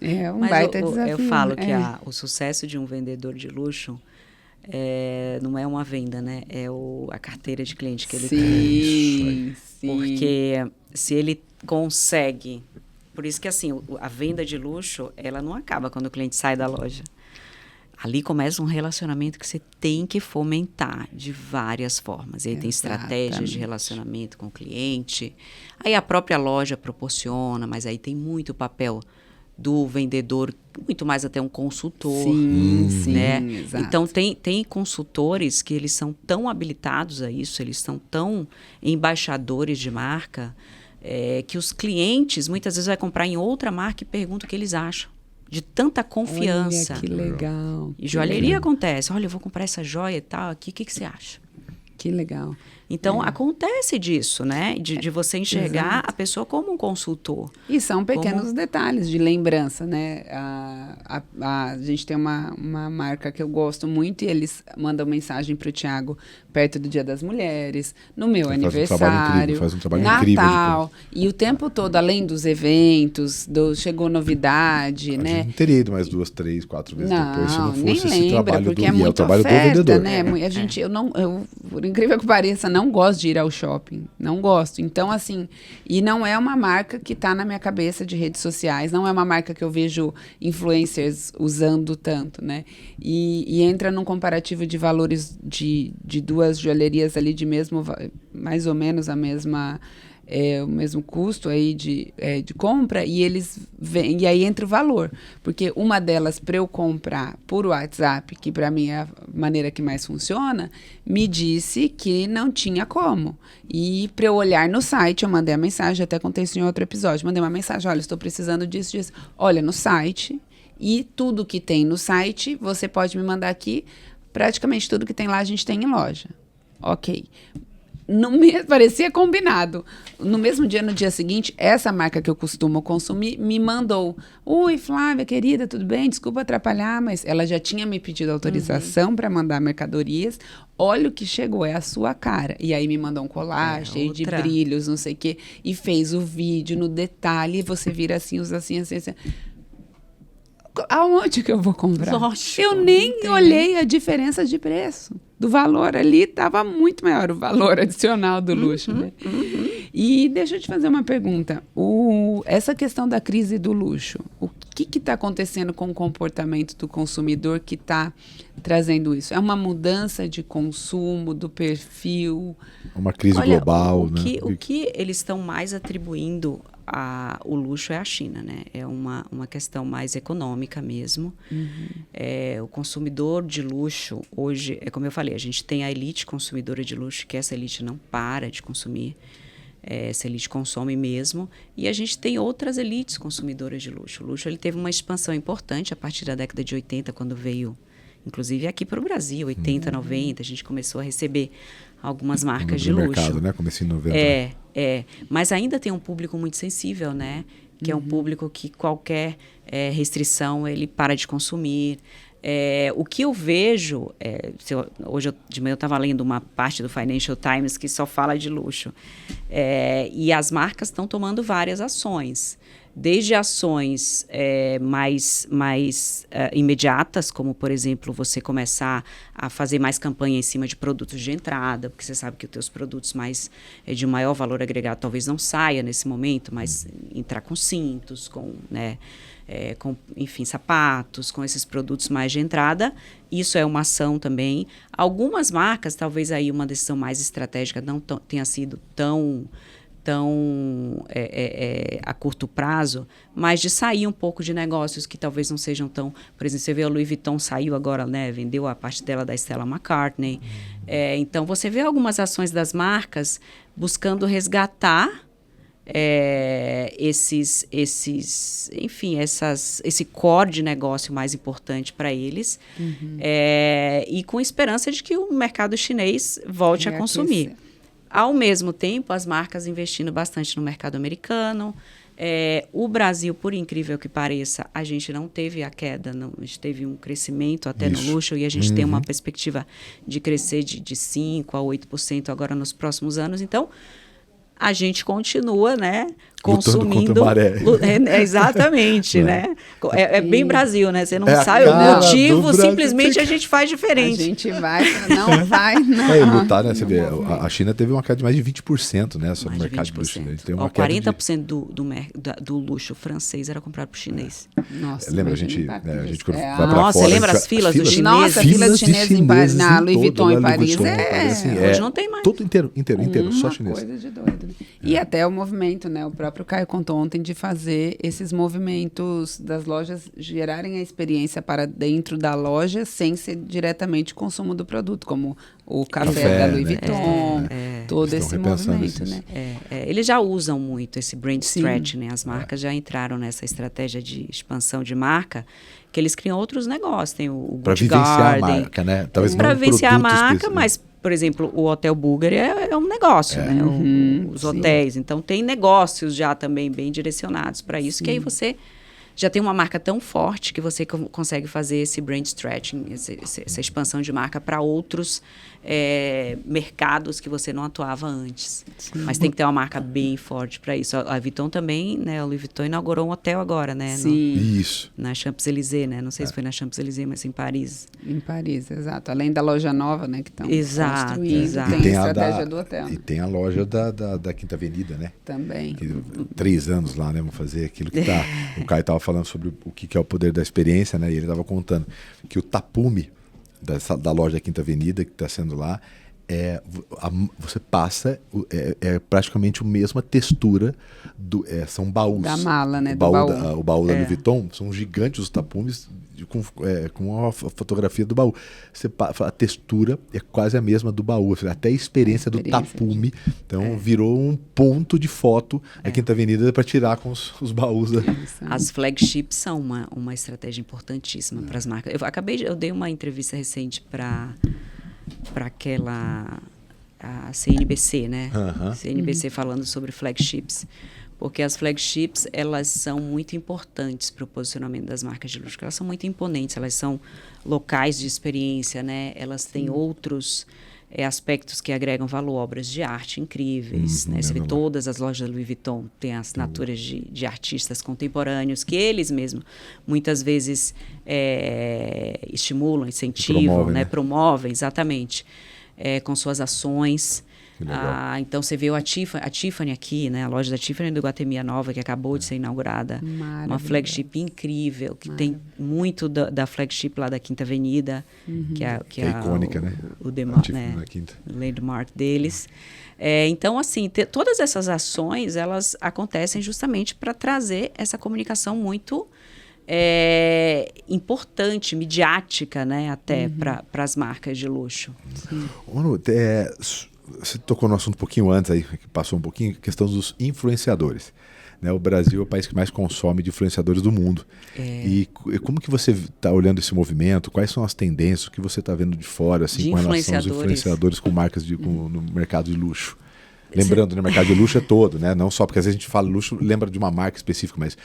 É um
Mas
baita desafio.
eu falo
né?
que o sucesso de um vendedor de luxo não é uma venda, né? É a carteira de cliente que ele tem.
Sim.
Porque se ele consegue... Por isso que, assim, a venda de luxo, ela não acaba quando o cliente sai da loja. Ali começa um relacionamento que você tem que fomentar de várias formas. E aí tem estratégias de relacionamento com o cliente. Aí a própria loja proporciona, mas aí tem muito papel do vendedor, muito mais até um consultor.
Sim,
né?
exato.
Então, tem consultores que eles são tão habilitados a isso, eles são tão embaixadores de marca, que os clientes muitas vezes vão comprar em outra marca e perguntam o que eles acham. De tanta confiança.
Olha, que legal.
E joalheria acontece. Olha, eu vou comprar essa joia e tal aqui, o que você acha?
Que legal.
Então, acontece disso, né? De você enxergar a pessoa como um consultor.
E são pequenos detalhes de lembrança, né? A gente tem uma marca que eu gosto muito e eles mandam mensagem para o Thiago perto do Dia das Mulheres, no meu aniversário,
faz um trabalho
Natal.
incrível.
E o tempo todo, além dos eventos, chegou novidade, né?
A gente teria ido mais 2, 3, 4 vezes depois, se não fosse
nem
esse
lembra,
trabalho
porque
do,
é muito
o trabalho
oferta,
do vendedor.
né? Eu, por incrível que pareça, não gosto de ir ao shopping. Não gosto. Então, assim, e não é uma marca que está na minha cabeça de redes sociais, não é uma marca que eu vejo influencers usando tanto, né? E entra num comparativo de valores de duas joalherias ali de mais ou menos a mesma... o mesmo custo aí de compra e e aí entra o valor, porque uma delas para eu comprar por WhatsApp, que para mim é a maneira que mais funciona, me disse que não tinha como, e para eu olhar no site, eu mandei a mensagem, até contei isso em outro episódio, mandei uma mensagem, olha, estou precisando disso, olha no site, e tudo que tem no site, você pode me mandar aqui, praticamente tudo que tem lá a gente tem em loja. Ok. Parecia combinado. No mesmo dia, no dia seguinte, essa marca que eu costumo consumir me mandou. Oi, Flávia, querida, tudo bem? Desculpa atrapalhar, mas ela já tinha me pedido autorização para mandar mercadorias. Olha o que chegou, é a sua cara. E aí me mandou um colar cheio de brilhos, não sei o quê. E fez o vídeo no detalhe. E você vira assim, usa assim, assim, assim. Aonde que eu vou comprar?
Lógico,
eu nem olhei a diferença de preço. Do valor ali estava muito maior, o valor adicional do luxo. Né? E deixa eu te fazer uma pergunta. Essa questão da crise do luxo, o que está acontecendo com o comportamento do consumidor que está trazendo isso? É uma mudança de consumo, do perfil?
Uma crise global, né?
O que eles estão mais atribuindo o luxo é a China, né? É uma questão mais econômica mesmo. O consumidor de luxo, hoje, é como eu falei, a gente tem a elite consumidora de luxo, que essa elite não para de consumir, essa elite consome mesmo, e a gente tem outras elites consumidoras de luxo. O luxo ele teve uma expansão importante a partir da década de 80, quando veio, inclusive aqui para o Brasil, 80, 90, a gente começou a receber algumas marcas de luxo.
Mercado, né? Comecei em 90.
Mas ainda tem um público muito sensível, né? Que é um público que qualquer restrição ele para de consumir. O que eu vejo, hoje de manhã eu estava lendo uma parte do Financial Times que só fala de luxo, e as marcas estão tomando várias ações, desde ações mais imediatas, como, por exemplo, você começar a fazer mais campanha em cima de produtos de entrada, porque você sabe que os teus produtos mais de maior valor agregado talvez não saia nesse momento, mas entrar com cintos, com, né, com, enfim, sapatos, com esses produtos mais de entrada. Isso é uma ação também. Algumas marcas, talvez aí uma decisão mais estratégica não tenha sido tão a curto prazo, mas de sair um pouco de negócios que talvez não sejam tão... Por exemplo, você vê a Louis Vuitton saiu agora, né? Vendeu a parte dela da Stella McCartney. Então, você vê algumas ações das marcas buscando resgatar esse core de negócio mais importante para eles, e com esperança de que o mercado chinês volte a consumir. Ao mesmo tempo, as marcas investindo bastante no mercado americano. O Brasil, por incrível que pareça, a gente não teve a queda, a gente teve um crescimento até no luxo, e a gente tem uma perspectiva de crescer de 5% a 8% agora nos próximos anos. Então, a gente continua, né,
Lutando
consumindo.
contra a maré.
Exatamente, né? É bem Brasil, né? Você não
É a
sabe o
cara
motivo,
do Brasil.
simplesmente a gente faz
A
diferente.
gente não vai, não.
É, lutar, né? Você
Não
vê,
movimenta.
a China teve uma queda de mais de 20%, né? Só no
Mais de
mercado de luxo.
20%.
Né? Tem
Ó,
uma queda de...
40% do luxo francês era comprado por chinês.
Nossa,
Lembra, a
imagina
gente,
o impacto
né, a
disso.
gente quando
É,
vai pra
Nossa,
fora...
lembra
a gente
as filas
vai-
dos chineses?
Nossa, a fila de chineses em Paris, na Louis
em
Vuitton em Paris.
Assim,
Hoje não tem mais.
Tudo inteiro, só
Uma
chinês.
coisa de doido. Né? E até o movimento, né? O próprio Caio contou ontem de fazer esses movimentos das lojas gerarem a experiência para dentro da loja sem ser diretamente consumo do produto, como o café da Louis
né?
Vuitton, todo
Eles
esse
estão repensando
movimento,
isso.
né?
Eles já usam muito esse brand
Sim.
stretch, né? As marcas já entraram nessa estratégia de expansão de marca, que eles criam outros negócios. Tem o
Para
Gucci
vivenciar a
Garden.
marca, né? Talvez
Para
não um
vivenciar a
produto
marca,
específico.
mas, por exemplo, o Hotel Bulgari é um negócio, né? Os
sim.
hotéis. Então, tem negócios já também bem direcionados para isso, que aí você já tem uma marca tão forte que você consegue fazer esse brand stretching, essa expansão de marca para outros mercados que você não atuava antes. Mas tem que ter uma marca bem forte para isso. A Vuitton também, né? A Louis Vuitton inaugurou um hotel agora, né?
Sim.
Isso.
Na Champs-Élysées, né? Não sei se foi na Champs-Élysées, mas em Paris.
Em Paris, exato. Além da loja nova, né, que estão
Exato,
construindo,
exato.
tem a estratégia do hotel.
E tem a loja da Quinta Avenida, né?
Também.
Que 3 anos lá, né? Vamos fazer aquilo que tá. O Caio estava falando sobre o que é o poder da experiência, né? E ele estava contando que o tapume da loja da Quinta Avenida, que está sendo lá, você passa, praticamente a mesma textura, são baús.
Da mala, né?
O
Do
baú,
baú.
o baú da Louis Vuitton, são gigantes os tapumes com a fotografia do baú. A textura é quase a mesma do baú, até a experiência do tapume. Então virou um ponto de foto a Quinta Avenida para tirar com os baús.
As flagships são uma estratégia importantíssima para as marcas. Eu dei uma entrevista recente para aquela a CNBC, né? CNBC falando sobre flagships. Porque as flagships, elas são muito importantes para o posicionamento das marcas de luxo. Elas são muito imponentes, elas são locais de experiência, né? Elas têm outros aspectos que agregam valor, obras de arte incríveis, né? Você vê todas as lojas da Louis Vuitton têm assinaturas de artistas contemporâneos que eles mesmos muitas vezes estimulam, incentivam,
promovem,
né?
né?
Promovem, exatamente, com suas ações. Então você vê a Tiffany aqui, né? A loja da Tiffany do Iguatemi Nova, que acabou de ser inaugurada. Uma flagship incrível, que tem muito da flagship lá da Quinta Avenida, que é
icônica, né?
O landmark deles. Então, assim, todas essas ações, elas acontecem justamente para trazer essa comunicação muito importante, midiática, né? Até para as marcas de luxo.
Manu, você tocou no assunto um pouquinho antes, aí, que passou um pouquinho, a questão dos influenciadores. Né? O Brasil é o país que mais consome de influenciadores do mundo. E como que você está olhando esse movimento? Quais são as tendências? O que você está vendo de fora, assim, com relação aos influenciadores com marcas no mercado de luxo? Lembrando, no mercado de luxo é todo, né? Não só porque às vezes a gente fala luxo, lembra de uma marca específica, mas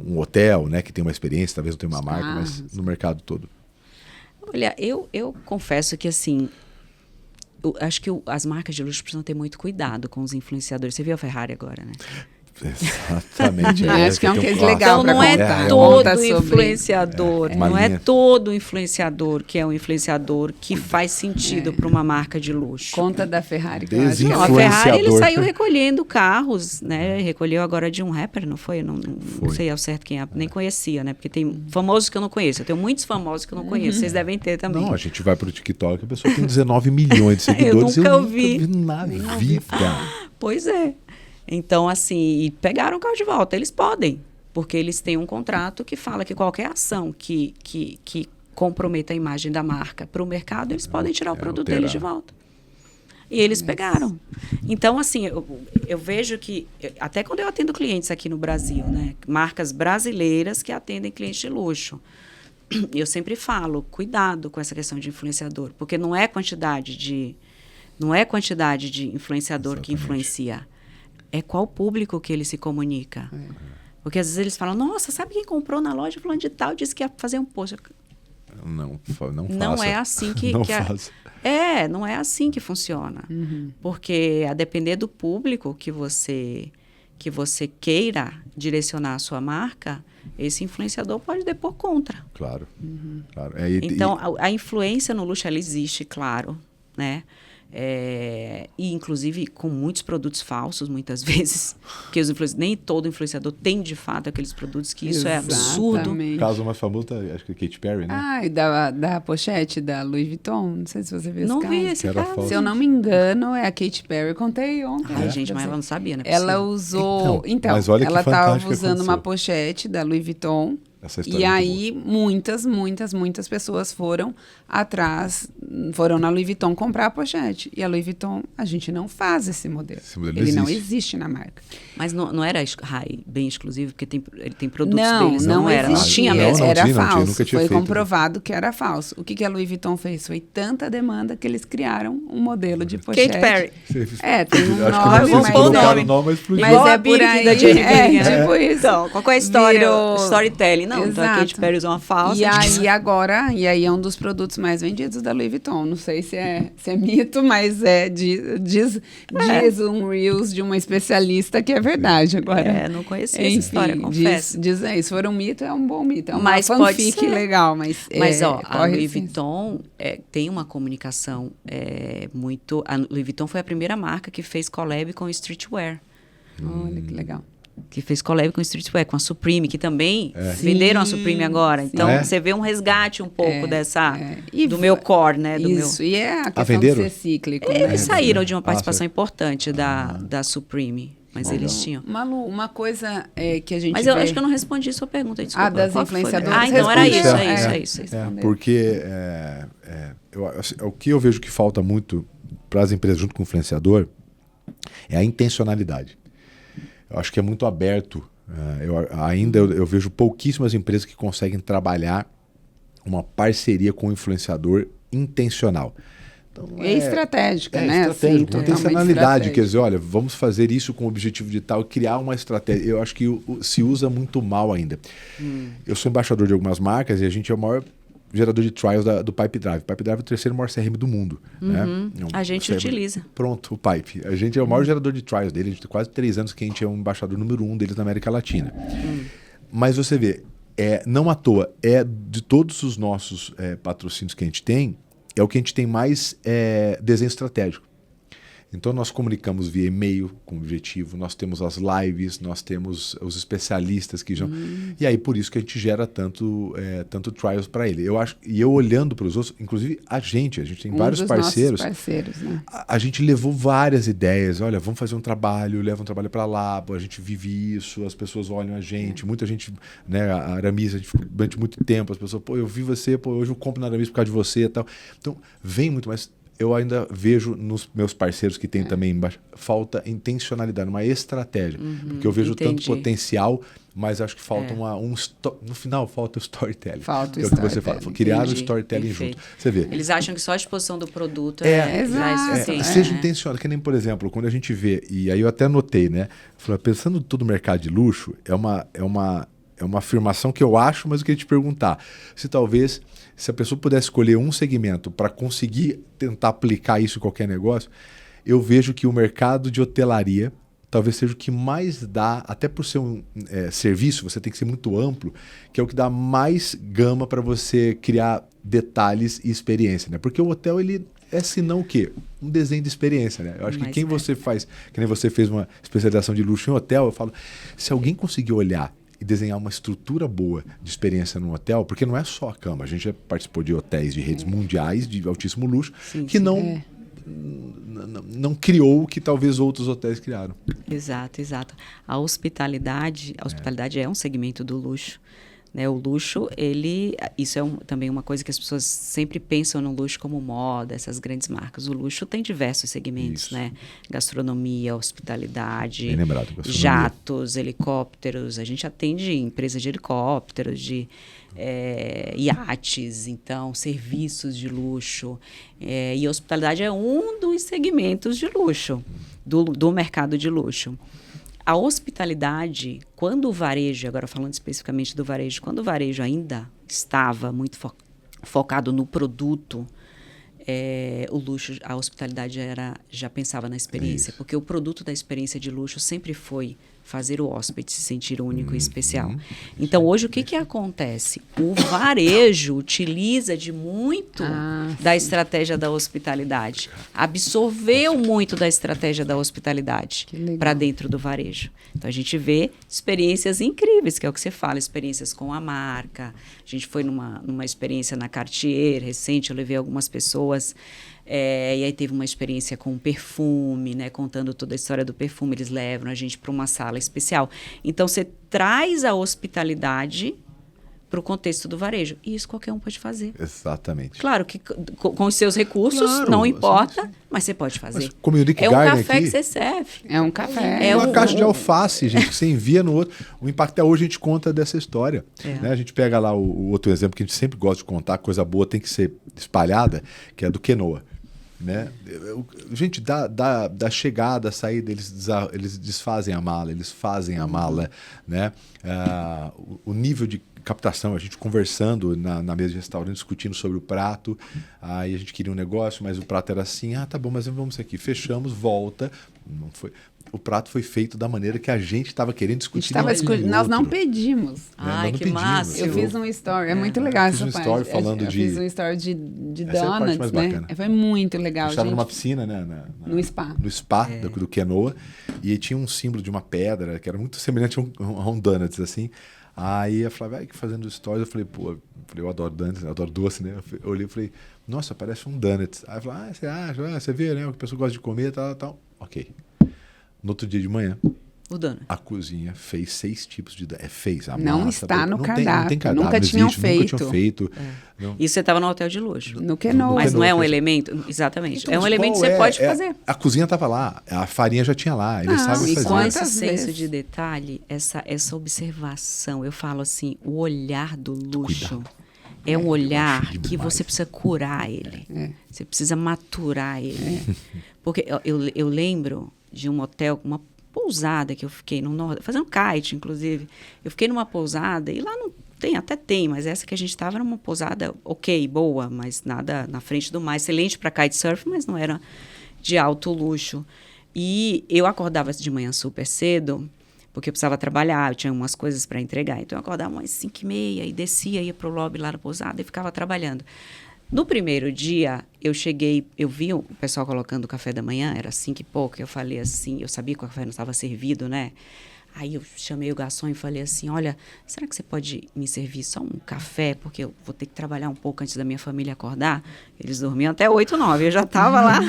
um hotel, né, que tem uma experiência, talvez não tenha uma marca, mas no mercado todo.
Olha, eu confesso que, assim, eu acho que as marcas de luxo precisam ter muito cuidado com os influenciadores. Você viu a Ferrari agora, né?
Exatamente.
Acho que é um case legal.
Então, não é todo influenciador, não é todo influenciador que é um influenciador que faz sentido para uma marca de luxo.
Conta da Ferrari.
A Ferrari, ele saiu recolhendo carros, né? Recolheu agora de um rapper, não foi? Não sei ao certo quem é, nem conhecia, né? Porque tem famosos que eu não conheço. Eu tenho muitos famosos que eu não conheço. Vocês devem ter também.
Não, a gente vai pro TikTok, a pessoa tem 19 milhões de seguidores.
Eu nunca ouvi
na vida.
Pois é. Então, assim, e pegaram o carro de volta. Eles podem, porque eles têm um contrato que fala que qualquer ação que comprometa a imagem da marca para o mercado, eles podem tirar o produto deles de volta. E eles pegaram. Então, assim, eu vejo que, até quando eu atendo clientes aqui no Brasil, né, marcas brasileiras que atendem clientes de luxo, eu sempre falo, cuidado com essa questão de influenciador, porque não é quantidade de influenciador que influencia. É qual público que ele se comunica. Porque às vezes eles falam, nossa, sabe quem comprou na loja fulano de tal, disse que ia fazer um post.
Não faça.
Não é assim que...
Não
que
faça.
não é assim que funciona. Porque a depender do público que você queira direcionar a sua marca, esse influenciador pode depor contra.
Claro. Claro.
Então, a influência no luxo, ela existe, claro, né? E, inclusive, com muitos produtos falsos, muitas vezes. Porque nem todo influenciador tem, de fato, aqueles produtos que isso é absurdo.
Exatamente.
O caso mais famoso, acho que é Katy Perry, né?
Ah, e da pochete da Louis Vuitton. Não sei se você viu esse
Não
caso.
vi esse
Que era
caso.
falso.
Se eu não me engano, é a Katy Perry. Eu contei ontem.
Ai, gente, mas ela não sabia, né?
Ela usou...
Então,
Então,
mas olha que
ela estava
fantástico que
usando uma
aconteceu.
pochete da Louis Vuitton.
Essa história
E
é muito
aí, muitas pessoas foram na Louis Vuitton comprar a pochete. E a Louis Vuitton, a gente não faz esse modelo.
Esse modelo
Ele não
existe.
existe na marca.
Mas não era bem exclusivo, porque ele tem produtos
Não,
deles.
não
era.
existia.
Tinha
Não,
mesmo.
não
Era
tinha,
falso.
nunca tinha
Foi
feito.
comprovado que era falso. O que a Louis Vuitton fez? Foi tanta demanda que eles criaram um modelo de pochete.
Katy Perry.
Tem um
Acho
nome,
que não
mas
sei se
é-
colocaram
nome.
o nome, mas explodiu.
Mas
Igual
é
a
por
Birkin
aí.
da Jane Birkin, né?
Tipo isso.
Então, qual é a história?
Virou-
Storytelling. Não, então a
Exato.
Katy Perry usou uma falsa.
E aí é um dos produtos mais vendidos da Louis Vuitton. Não sei se é mito, mas diz um Reels de uma especialista que é verdade agora.
Não conhecia essa história, confesso.
Diz se for um mito, é um bom mito. É uma
Mas pode
fanfic
ser.
legal, mas
A
corre
Louis
assim.
Vuitton tem uma comunicação muito... A Louis Vuitton foi a primeira marca que fez collab com streetwear.
Olha que legal.
Que fez collab com streetwear, com a Supreme, que também
Sim,
venderam a Supreme agora.
sim.
Então,
É?
você vê um resgate um pouco
E
do meu core, né? Do
Isso, e é a questão de
venderam?
ser cíclico.
Eles
né?
saíram de uma participação
certo.
importante da Supreme, mas eles tinham.
Malu, uma coisa que a gente
Mas eu
vê...
acho que eu não respondi sua pergunta, desculpa.
das
Qual que foi?
influenciadoras.
Então era isso,
Respondeu.
é isso.
Porque o que eu vejo que falta muito para as empresas junto com o influenciador é a intencionalidade. Eu acho que é muito aberto. Eu vejo pouquíssimas empresas que conseguem trabalhar uma parceria com o influenciador intencional. Então,
estratégica, né?
Estratégico,
Assim,
intencionalidade.
totalmente
Quer dizer, olha, vamos fazer isso com o objetivo de tal, criar uma estratégia. Eu acho que se usa muito mal ainda. Eu sou embaixador de algumas marcas e a gente é o maior gerador de trials do Pipe Drive. O Pipe Drive é o terceiro maior CRM do mundo. Né?
A gente
CRM.
utiliza.
Pronto, o Pipe. A gente é o maior gerador de trials dele. A gente tem quase 3 anos que a gente é o embaixador número 1 deles na América Latina. Mas você vê, não à toa, de todos os nossos patrocínios que a gente tem, é o que a gente tem mais desenho estratégico. Então, nós comunicamos via e-mail com objetivo, nós temos as lives, nós temos os especialistas que já... E aí, por isso que a gente gera tanto trials para ele. Eu acho, e eu olhando para os outros, inclusive a gente tem vários
dos
parceiros.
nossos parceiros, né?
A gente levou várias ideias. Olha, vamos fazer um trabalho, leva um trabalho para lá, a gente vive isso, as pessoas olham a gente, muita gente, né, a Aramis, a gente ficou durante muito tempo, as pessoas, eu vi você, hoje eu compro na Aramis por causa de você e tal. Então, vem muito mais... Eu ainda vejo nos meus parceiros que tem também embaixo, falta intencionalidade, uma estratégia. Porque eu vejo tanto potencial, mas acho que falta no final falta o storytelling.
Falta o
que é o que você fala. Criar o storytelling
Perfeito.
junto. Você vê.
Eles acham que só a exposição do produto
exato.
Seja intencional, que nem, por exemplo, quando a gente vê, e aí eu até notei, né? Pensando em todo o mercado de luxo, é uma afirmação que eu acho, mas eu queria te perguntar. Se a pessoa pudesse escolher um segmento para conseguir tentar aplicar isso em qualquer negócio, eu vejo que o mercado de hotelaria talvez seja o que mais dá, até por ser um serviço, você tem que ser muito amplo, que é o que dá mais gama para você criar detalhes e experiência, né? Porque o hotel, ele senão o quê? Um desenho de experiência, né? Eu acho que você faz, que nem você fez uma especialização de luxo em hotel, eu falo, se alguém conseguir olhar e desenhar uma estrutura boa de experiência num hotel, porque não é só a cama, a gente já participou de hotéis de redes mundiais de altíssimo luxo, que não criou o que talvez outros hotéis criaram.
Exato. A hospitalidade é um segmento do luxo. Né? O luxo, isso é também uma coisa que as pessoas sempre pensam no luxo como moda, essas grandes marcas. O luxo tem diversos segmentos, né? Gastronomia, hospitalidade,
bem lembrado, gastronomia.
Jatos, helicópteros. A gente atende empresas de helicópteros, de iates, então, serviços de luxo. E a hospitalidade é um dos segmentos de luxo, do mercado de luxo. A hospitalidade, quando o varejo, agora falando especificamente do varejo, quando o varejo ainda estava muito focado no produto, o luxo, a hospitalidade já pensava na experiência, porque o produto da experiência de luxo sempre foi fazer o hóspede se sentir único e especial. Então, hoje, o que acontece? O varejo utiliza de muito da estratégia da hospitalidade. Absorveu muito da estratégia da hospitalidade para dentro do varejo. Então, a gente vê experiências incríveis, que é o que você fala, experiências com a marca. A gente foi numa experiência na Cartier, recente, eu levei algumas pessoas... e aí teve uma experiência com perfume, né, contando toda a história do perfume, eles levam a gente para uma sala especial. Então, você traz a hospitalidade para o contexto do varejo. E isso qualquer um pode fazer.
Exatamente.
Claro que com os seus recursos,
Claro,
não importa, mas você pode fazer.
Mas, como o Nick
é um
Gardner
café
aqui,
que você serve.
É um café.
É uma caixa de alface, gente, que você envia no outro. O impacto é hoje a gente conta dessa história. Né? A gente pega lá o outro exemplo que a gente sempre gosta de contar, coisa boa tem que ser espalhada, que é do Quenoa. Né? Gente, da chegada, saída, eles desfazem a mala, eles fazem a mala. Né? O nível de captação, a gente conversando na mesa de restaurante, discutindo sobre o prato. Aí a gente queria um negócio, mas o prato era assim, tá bom, mas vamos aqui. Fechamos, volta. Não foi. O prato foi feito da maneira que a gente estava querendo discutir.
Nós não pedimos.
Ai, que massa.
Eu fiz um story, é muito legal essa parte.
Eu fiz
um story de donuts,
é a parte mais
né?
bacana.
Foi muito legal,
a gente. Estava numa piscina, né?
No spa.
No spa do Quenoa. E aí tinha um símbolo de uma pedra, que era muito semelhante a um donuts, assim. Aí a Flávia, fazendo stories, eu falei, eu adoro donuts, eu adoro doce, né? Eu olhei e falei, nossa, parece um donuts. Aí eu falei, você acha? Você vê, né? O que a pessoa gosta de comer, tal. Ok. No outro dia de manhã, a cozinha fez 6 tipos de... fez a
não
massa.
Está no cardápio.
Não tem cardápio.
Nunca tinham feito.
Não.
Isso você estava no hotel de luxo.
No Quenoa.
Mas não é um elemento... Exatamente. Então, é um elemento que você pode fazer.
A cozinha estava lá, a farinha já tinha lá, eles sabem fazer.
Com esse senso de detalhe, essa observação, eu falo assim, o olhar do luxo é um olhar que você precisa curar ele. Você precisa maturar ele. Porque eu lembro de um hotel, uma pousada que eu fiquei no Nordeste, fazendo kite, inclusive. Eu fiquei numa pousada e lá não tem, até tem, mas essa que a gente estava era uma pousada ok, boa, mas nada na frente do mar. Excelente para kitesurf, mas não era de alto luxo. E eu acordava de manhã super cedo, porque eu precisava trabalhar, eu tinha umas coisas para entregar. Então eu acordava umas 5h30 e descia, ia para o lobby lá da pousada e ficava trabalhando. No primeiro dia, eu cheguei, eu vi o pessoal colocando o café da manhã, era 5 e pouco, eu falei assim, eu sabia que o café não estava servido, né? Aí eu chamei o garçom e falei assim, olha, será que você pode me servir só um café? Porque eu vou ter que trabalhar um pouco antes da minha família acordar. Eles dormiam até 8, 9, eu já estava lá.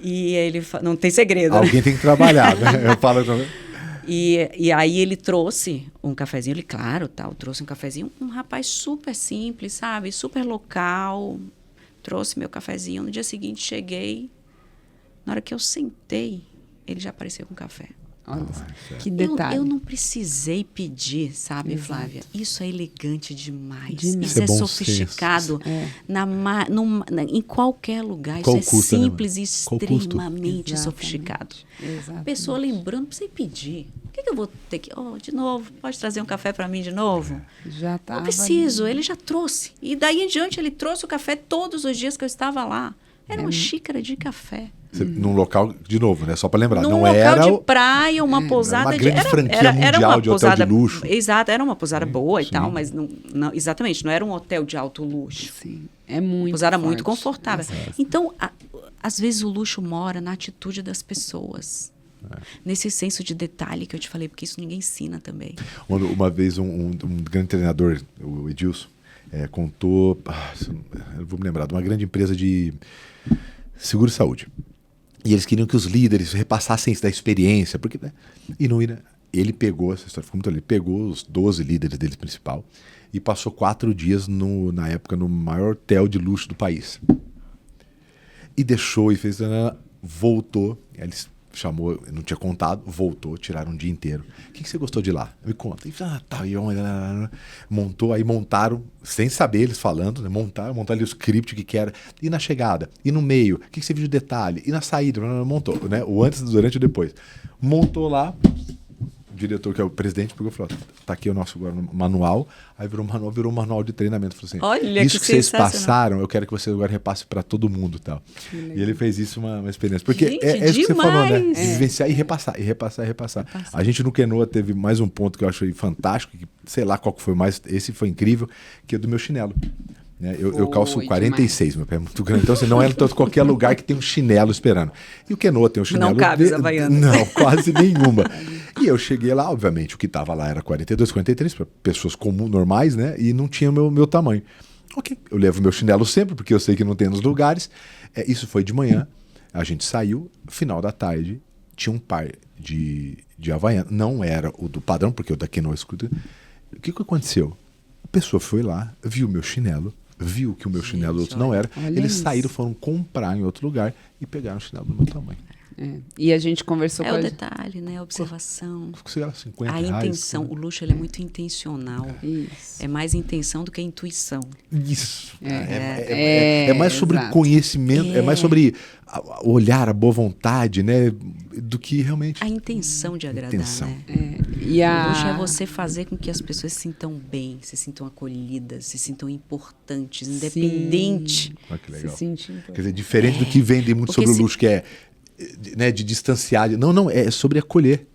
E ele não tem segredo,
Alguém
né?
tem que trabalhar, né? Eu falo também.
E aí ele trouxe um cafezinho, ele, claro, trouxe um cafezinho, um rapaz super simples, sabe? Super local, trouxe meu cafezinho. No dia seguinte, cheguei, na hora que eu sentei, ele já apareceu com café.
Olha, que detalhe.
Eu não precisei pedir, sabe, Flávia? Isso é elegante demais. Isso
é
sofisticado em qualquer lugar.
Qual
isso
custa,
é simples e
custo?
extremamente sofisticado. A pessoa lembrando, não precisa pedir. Por que eu vou ter que... de novo, pode trazer um café para mim de novo?
Já tá.
Não preciso, ele já trouxe. E daí em diante ele trouxe o café todos os dias que eu estava lá. Era uma xícara de café.
Num local, de novo, né? Só para lembrar,
num
não
local
era
de praia, uma pousada
uma grande franquia mundial
uma
de
pousada,
hotel de luxo.
Exato, era uma pousada boa e tal, mas não, exatamente, não era um hotel de alto luxo.
Sim, é muito
pousada
forte.
muito confortável. Então, às vezes o luxo mora na atitude das pessoas. Nesse senso de detalhe que eu te falei, porque isso ninguém ensina também.
Uma vez um grande treinador, o Edilson, contou, eu vou me lembrar, de uma grande empresa de seguro-saúde. E eles queriam que os líderes repassassem isso da experiência, porque, né? E não ia. Ele pegou, essa história ficou muito ali, pegou os 12 líderes deles principal e passou 4 dias, na época, no maior hotel de luxo do país. E deixou, e fez, voltou, eles chamou, não tinha contado, voltou, tiraram um dia inteiro. O que você gostou de lá? Me conta. E montaram, sem saber eles falando, né? montaram ali o script que era. E na chegada, e no meio, o que você viu de detalhe? E na saída, montou, né? O antes, durante e depois. Montou lá, diretor, que é o presidente, pegou e falou, tá aqui o nosso manual. Aí virou um manual de treinamento. Falou assim,
Olha,
isso que vocês
sensacional.
passaram, eu quero que vocês agora repassem para todo mundo. Tal. E ele fez isso uma experiência. Porque
Gente,
é isso que você falou, né?
demais.
De vivenciar e repassar. A gente no Quenoa teve mais um ponto que eu achei fantástico, que sei lá qual que foi mais, esse foi incrível, que é do meu chinelo. Né? Eu calço 46, meu pé é muito grande. Então, assim, não é tanto qualquer lugar que tem um chinelo esperando. E o Quenoa tem um chinelo...
Não cabe as Havaianas.
Não, quase nenhuma. E eu cheguei lá, obviamente, o que estava lá era 42, 43, para pessoas comuns, normais, né? E não tinha o meu tamanho. Ok, eu levo meu chinelo sempre, porque eu sei que não tem nos lugares. Isso foi de manhã, a gente saiu, final da tarde, tinha um par de Havaiana. Não era o do padrão, porque o da Quenoa escuta. O que aconteceu? A pessoa foi lá, viu meu chinelo, viu que o meu chinelo outro não era, eles saíram, foram comprar em outro lugar e pegaram o chinelo do meu tamanho.
E a gente conversou com
o detalhe, né? A observação.
R$50,
a intenção. O luxo ele é muito intencional.
Isso.
É mais intenção do que intuição.
Isso. É mais sobre conhecimento, é mais sobre o olhar, a boa vontade, né? Do que realmente...
A intenção de agradar, né?
O
luxo é você fazer com que as pessoas se sintam bem, se sintam acolhidas, se sintam importantes, independente.
Olha que legal.
Se sentir
Quer dizer, diferente do que vendem muito sobre o luxo, que é, né, de distanciar. Não, é sobre acolher.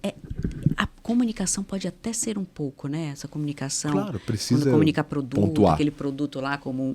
A comunicação pode até ser um pouco, né? Essa comunicação.
Claro, precisa
quando comunica produto,
pontuar.
aquele produto lá comum.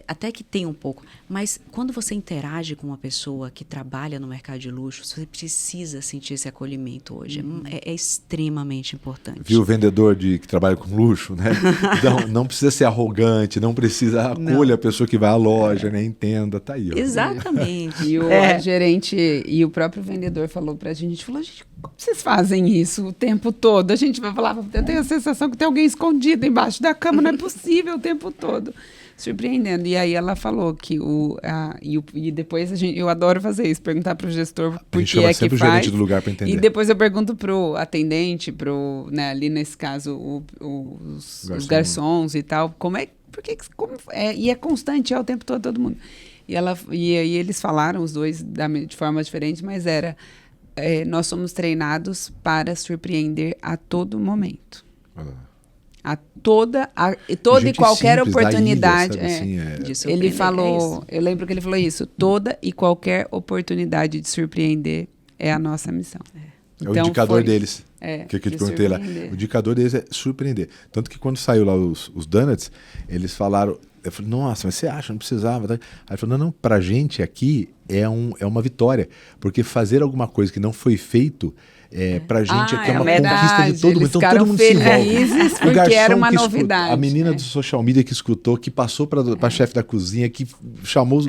Até que tem um pouco. Mas quando você interage com uma pessoa que trabalha no mercado de luxo, você precisa sentir esse acolhimento hoje. É extremamente importante.
Viu o vendedor que trabalha com luxo, né? Então, não precisa ser arrogante, não precisa acolher a pessoa que vai à loja, né? Entenda, tá aí. Ó.
Exatamente.
E o gerente e o próprio vendedor falou pra gente, falou, gente, como vocês fazem isso o tempo todo? A gente vai falar, eu tenho a sensação que tem alguém escondido embaixo da cama, não é possível o tempo todo. Surpreendendo. E aí ela falou que e depois eu adoro fazer isso, perguntar para o gestor por que é que faz. O gerente
do lugar para entender.
E depois eu pergunto para o atendente, né, ali nesse caso os garçons e tal, como é e é constante, é o tempo todo mundo. E aí eles falaram os dois de forma diferente, mas nós somos treinados para surpreender a todo momento. Toda e qualquer oportunidade.
Ilha, sabe,
ele falou, eu lembro que ele falou isso. Toda e qualquer oportunidade de surpreender é a nossa missão.
Então, o indicador deles. Que eu te perguntei lá. O indicador deles é surpreender. Tanto que quando saiu lá os donuts, eles falaram. Eu falei, nossa, mas você acha? Não precisava. Aí ele falou, não, pra gente aqui é uma vitória. Porque fazer alguma coisa que não foi feito. Pra gente aqui é uma conquista de todo mundo. Então todo mundo se envolve.
Porque era uma novidade.
A menina do social media que escutou, que passou para a chefe da cozinha, que chamou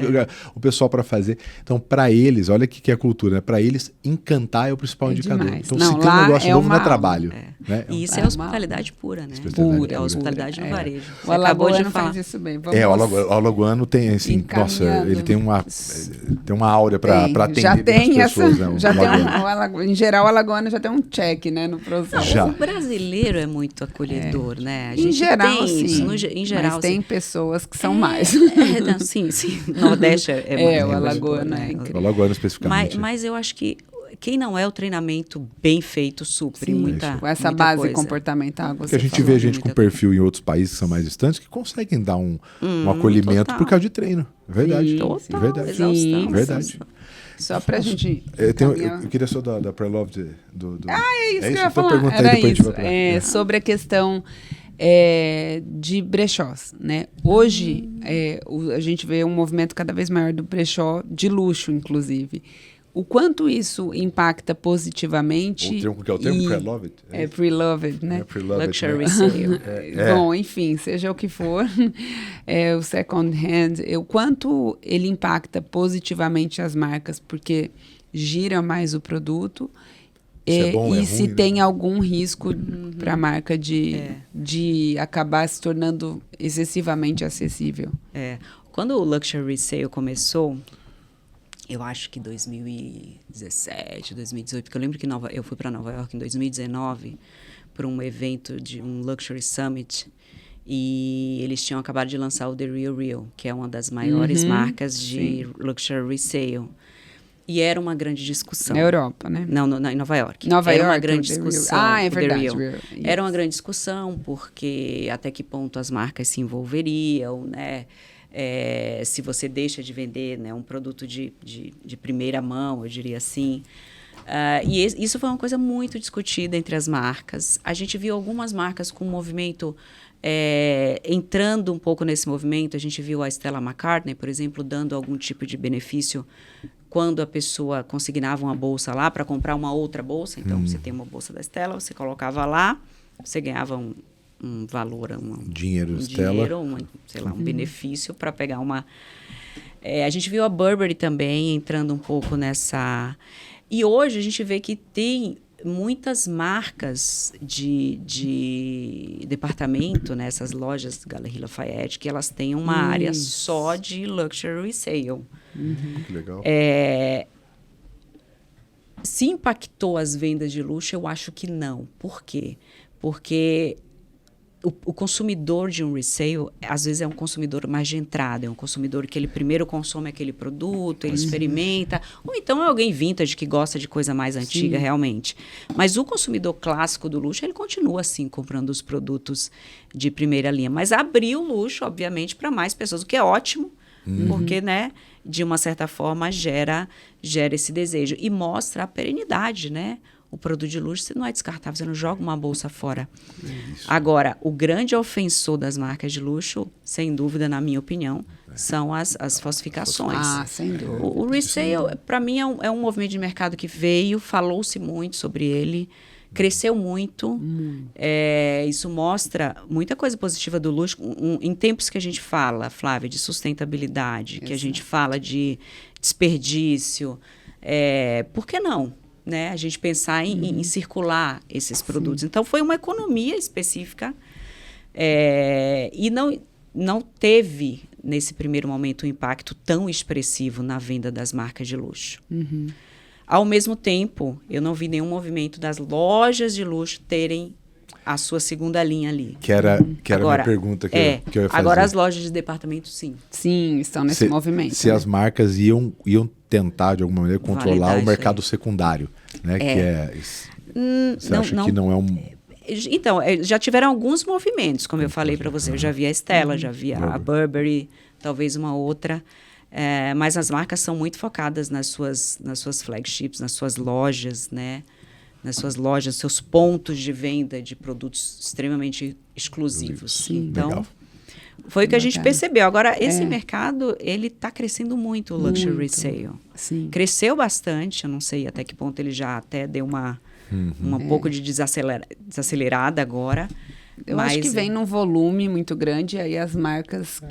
o pessoal para fazer. Então, para eles, olha o que é a cultura, né? Para eles, encantar é o principal indicador.
Demais.
Então, se tem um negócio novo, não é trabalho. Né?
E isso é hospitalidade pura, né?
Pura.
É hospitalidade no varejo.
O alagoano faz isso bem.
O alagoano tem, assim, nossa, ele tem uma áurea para atender
já tem
as pessoas.
Em geral, o alagoano já tem um check, né, no processo.
O brasileiro é muito acolhedor, né? A
gente em geral,
tem
sim.
Isso, em geral,
mas tem pessoas que são mais.
Não, sim. Nordeste é
o alagoano é incrível.
O alagoano especificamente.
Mas eu acho que quem não é o treinamento bem feito supre muita
com essa
muita
base
coisa.
comportamental.
Porque a gente vê gente com perfil em outros países que são mais distantes que conseguem dar um acolhimento por causa de treino. Verdade.
Total.
Verdade.
Exaustão.
Verdade.
Só pra gente...
Eu queria só da Pre-Love do...
é isso que eu ia falar. Era isso. Sobre a questão de brechós, né? Hoje, a gente vê um movimento cada vez maior do brechó de luxo, inclusive. O quanto isso impacta positivamente...
O termo pre-loved?
Pre-loved, né?
Luxury resale.
Bom, enfim, seja o que for, o second hand, o quanto ele impacta positivamente as marcas, porque gira mais o produto se tem algum risco para a marca de acabar se tornando excessivamente acessível.
Quando o Luxury Resale começou... Eu acho que 2017, 2018, porque eu lembro que eu fui para Nova York em 2019 para um evento de um Luxury Summit e eles tinham acabado de lançar o The Real Real, que é uma das maiores marcas de Luxury Resale. E era uma grande discussão.
Na Europa, né?
Não, em Nova York.
Nova
era
York,
uma grande
o The Real.
discussão.
Ah, é
o The
verdade.
Real.
Real.
Era uma grande discussão, porque até que ponto as marcas se envolveriam, né? Se você deixa de vender, né, um produto de primeira mão, eu diria assim. E isso foi uma coisa muito discutida entre as marcas. A gente viu algumas marcas com um movimento... entrando um pouco nesse movimento. A gente viu a Stella McCartney, por exemplo, dando algum tipo de benefício quando a pessoa consignava uma bolsa lá para comprar uma outra bolsa. Então, você tem uma bolsa da Stella, você colocava lá, você ganhava um valor,
dinheiro,
sei lá, um benefício para pegar uma... a gente viu a Burberry também entrando um pouco nessa... E hoje a gente vê que tem muitas marcas de departamento, né, essas lojas Galeries Lafayette, que elas têm uma área só de luxury resale.
Que legal.
Se impactou as vendas de luxo, eu acho que não. Por quê? Porque o consumidor de um resale, às vezes, é um consumidor mais de entrada, é um consumidor que ele primeiro consome aquele produto, ele experimenta, ou então é alguém vintage que gosta de coisa mais antiga, realmente. Mas o consumidor clássico do luxo, ele continua, assim, comprando os produtos de primeira linha. Mas abriu o luxo, obviamente, para mais pessoas, o que é ótimo, porque, né, de uma certa forma, gera esse desejo. E mostra a perenidade, né? O produto de luxo você não é descartável, você não joga uma bolsa fora. Agora, o grande ofensor das marcas de luxo, sem dúvida, na minha opinião, são as falsificações.
Ah, sem dúvida.
O resale, para mim, é um movimento de mercado que veio, falou-se muito sobre ele, cresceu muito. Isso mostra muita coisa positiva do luxo. Em tempos que a gente fala, Flávia, de sustentabilidade, que a gente fala de desperdício, por que não? Né, a gente pensar em circular esses produtos. Então, foi uma economia específica e não teve, nesse primeiro momento, um impacto tão expressivo na venda das marcas de luxo. Ao mesmo tempo, eu não vi nenhum movimento das lojas de luxo terem a sua segunda linha ali.
Que era agora, a minha pergunta que eu ia fazer.
Agora, as lojas de departamento, sim.
Sim, estão nesse movimento.
Se as marcas iam tentar, de alguma maneira, controlar o mercado secundário, né? Você acha que não é um...
Então, já tiveram alguns movimentos, como eu falei para você. Eu já vi a Stella, já vi a Burberry, talvez uma outra. Mas as marcas são muito focadas nas suas flagships, nas suas lojas, né? Nas suas lojas, seus pontos de venda de produtos extremamente exclusivos.
Sim.
Então,
legal.
Foi o que a gente percebeu. Agora, esse mercado, ele está crescendo muito, o luxury resale.
Sim.
Cresceu bastante, eu não sei até que ponto ele já até deu um pouco de desacelerada agora.
Eu acho que vem num volume muito grande, aí as marcas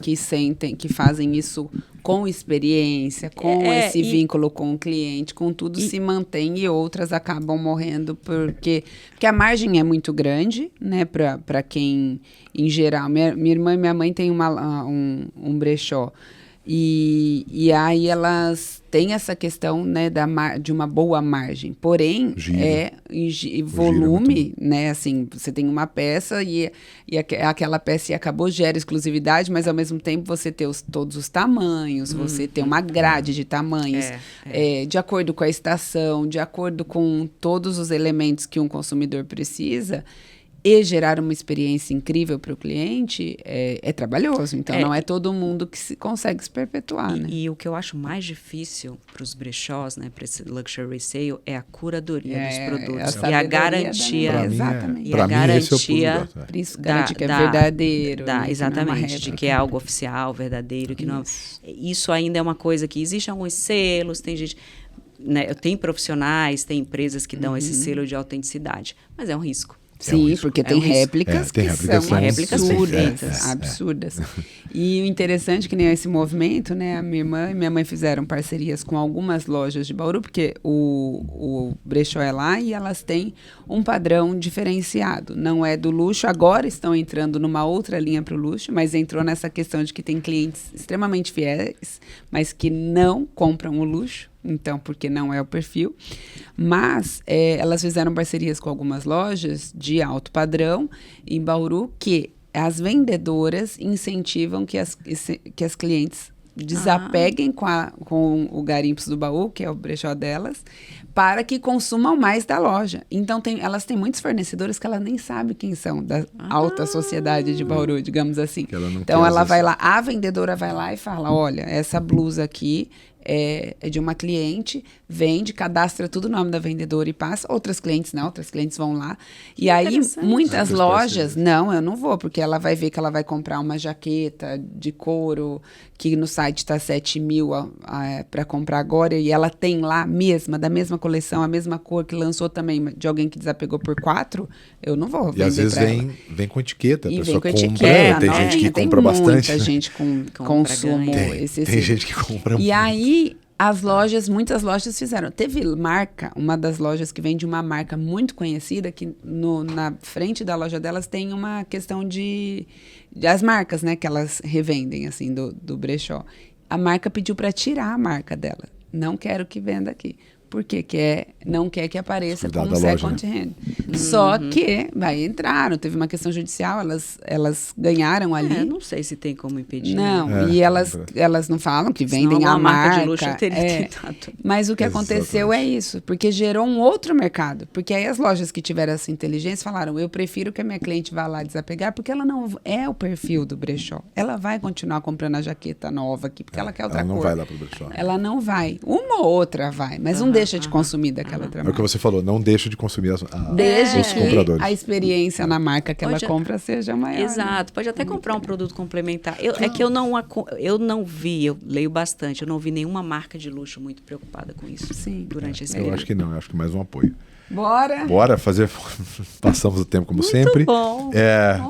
que fazem isso com experiência, com esse vínculo com o cliente, com tudo se mantém e outras acabam morrendo porque a margem é muito grande, né, para quem, em geral. Minha irmã e minha mãe têm um brechó. E aí elas têm essa questão, né, de uma boa margem. Porém, volume, né? Assim, você tem uma peça e aquela peça acabou, gera exclusividade, mas ao mesmo tempo você tem todos os tamanhos, você tem uma grade de tamanhos, de acordo com a estação, de acordo com todos os elementos que um consumidor precisa. E gerar uma experiência incrível para o cliente é trabalhoso. Então, não é todo mundo que consegue se perpetuar, né?
E o que eu acho mais difícil para os brechós, né, para esse luxury resale, é a curadoria dos produtos. E a garantia.
Exatamente.
E a garantia.
Por isso, garante que é verdadeiro.
Exatamente, de que é algo oficial, verdadeiro. Que não, isso ainda é uma coisa que existem alguns selos, tem gente... Né, tem profissionais, tem empresas que dão esse selo de autenticidade, mas é um risco.
Sim, porque tem réplicas que são
réplicas
absurdas. E o interessante é que nem esse movimento, né? A minha irmã e minha mãe fizeram parcerias com algumas lojas de Bauru, porque o brechó é lá e elas têm um padrão diferenciado. Não é do luxo, agora estão entrando numa outra linha para o luxo, mas entrou nessa questão de que tem clientes extremamente fiéis, mas que não compram o luxo. Então, porque não é o perfil. Mas elas fizeram parcerias com algumas lojas de alto padrão em Bauru que as vendedoras incentivam que as clientes desapeguem com o Garimpos do Baú, que é o brechó delas, para que consumam mais da loja. Então, elas têm muitos fornecedores que ela nem sabe quem são, da alta sociedade de Bauru, digamos assim. Então, ela vai lá, a vendedora vai lá e fala, olha, essa blusa aqui é de uma cliente, vende, cadastra tudo o nome da vendedora e passa. Outras clientes não, outras clientes vão lá. E aí, muitas lojas, não, eu não vou, porque ela vai ver que ela vai comprar uma jaqueta de couro, que no site está 7 mil para comprar agora, e ela tem lá da mesma coleção, a mesma cor, que lançou também de alguém que desapegou por 4, eu não vou vender.
E às vezes vem com etiqueta, a pessoa compra,
etiqueta,
tem gente que compra bastante.
Tem muita gente com consumo excessivo.
Tem gente que compra muito.
E aí, muitas lojas fizeram. Teve uma das lojas que vende uma marca muito conhecida, que na frente da loja delas tem uma questão das marcas, né, que elas revendem, assim, do brechó. A marca pediu para tirar a marca dela. Não quero que venda aqui. Por quê? Não quer que apareça como second hand. Só que entraram, teve uma questão judicial, elas ganharam ali.
Não sei se tem como impedir.
Não, e elas não falam que vendem a marca. De luxo teria tentado. Mas o que aconteceu é isso, porque gerou um outro mercado. Porque aí as lojas que tiveram essa inteligência falaram, eu prefiro que a minha cliente vá lá desapegar, porque ela não é o perfil do brechó. Ela vai continuar comprando a jaqueta nova aqui, porque ela quer outra cor. Ela não
vai lá pro brechó.
Ela não vai. Uma ou outra vai, mas não deixa de consumir daquela outra marca.
É o que você falou, não deixa de consumir os
compradores. A experiência na marca que ela compra seja maior.
Exato, pode até comprar um produto complementar. É que eu não vi, eu leio bastante, eu não vi nenhuma marca de luxo muito preocupada com isso durante esse período.
Eu acho que não, eu acho que mais um apoio.
Bora
fazer. Passamos o tempo como sempre.
Bom.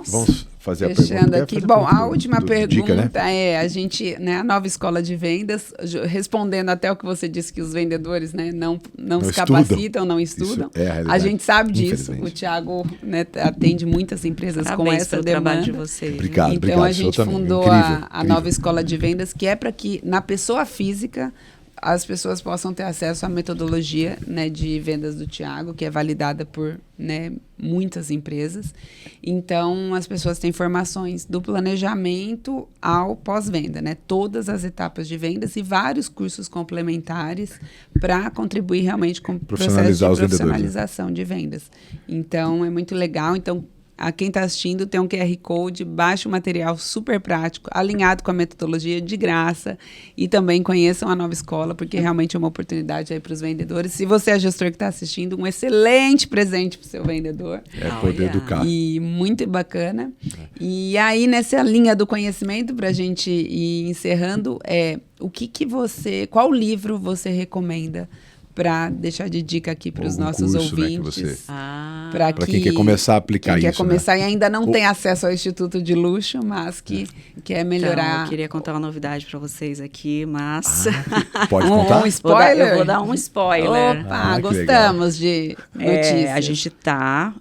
Vamos fazer a
Fechando
pergunta.
aqui. Bom, a última pergunta
dica, né?
a gente, a nova escola de vendas, respondendo até o que você disse que os vendedores, né, não se capacitam, não estudam.
A
gente sabe disso. O Thiago, né, atende muitas empresas com essa demanda.
De vocês.
Obrigado.
Então a gente fundou a nova escola de vendas, que é para que na pessoa física as pessoas possam ter acesso à metodologia, né, de vendas do Thiago, que é validada por, né, muitas empresas. Então, as pessoas têm informações do planejamento ao pós-venda, né? Todas as etapas de vendas e vários cursos complementares para contribuir realmente com o processo de profissionalização de vendas. Então, é muito legal. Então, a quem está assistindo tem um QR Code, baixa o material super prático, alinhado com a metodologia de graça, e também conheçam a nova escola, porque realmente é uma oportunidade aí para os vendedores. Se você é gestor que está assistindo, um excelente presente para o seu vendedor.
Poder educar.
E muito bacana. E aí, nessa linha do conhecimento, para a gente ir encerrando, qual livro você recomenda para deixar de dica aqui para os nossos ouvintes?
Né, para quem quer começar a aplicar isso.
Quem quer começar e ainda não tem acesso ao Instituto de Luxo, mas que quer melhorar.
Então, eu queria contar uma novidade para vocês aqui, mas...
pode contar?
Um spoiler?
Eu vou dar um spoiler.
Opa, gostamos de notícias.
A gente está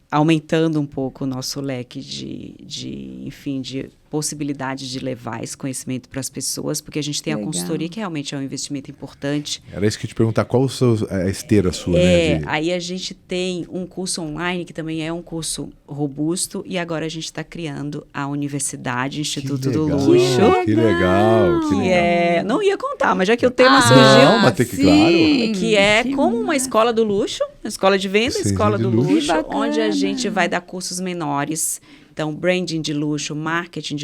aumentando um pouco o nosso leque de possibilidade de levar esse conhecimento para as pessoas, porque a gente tem a consultoria, que realmente é um investimento importante.
Era isso que eu ia te perguntar, qual a esteira sua?
Aí a gente tem um curso online, que também é um curso robusto, e agora a gente está criando a Universidade Instituto do Luxo.
Que legal!
Não ia contar, mas já que o tema surgiu...
Não, mas tem que, claro.
Que é como uma escola do luxo, uma escola de venda, escola do luxo, onde a gente vai dar cursos menores. Então, branding de luxo, marketing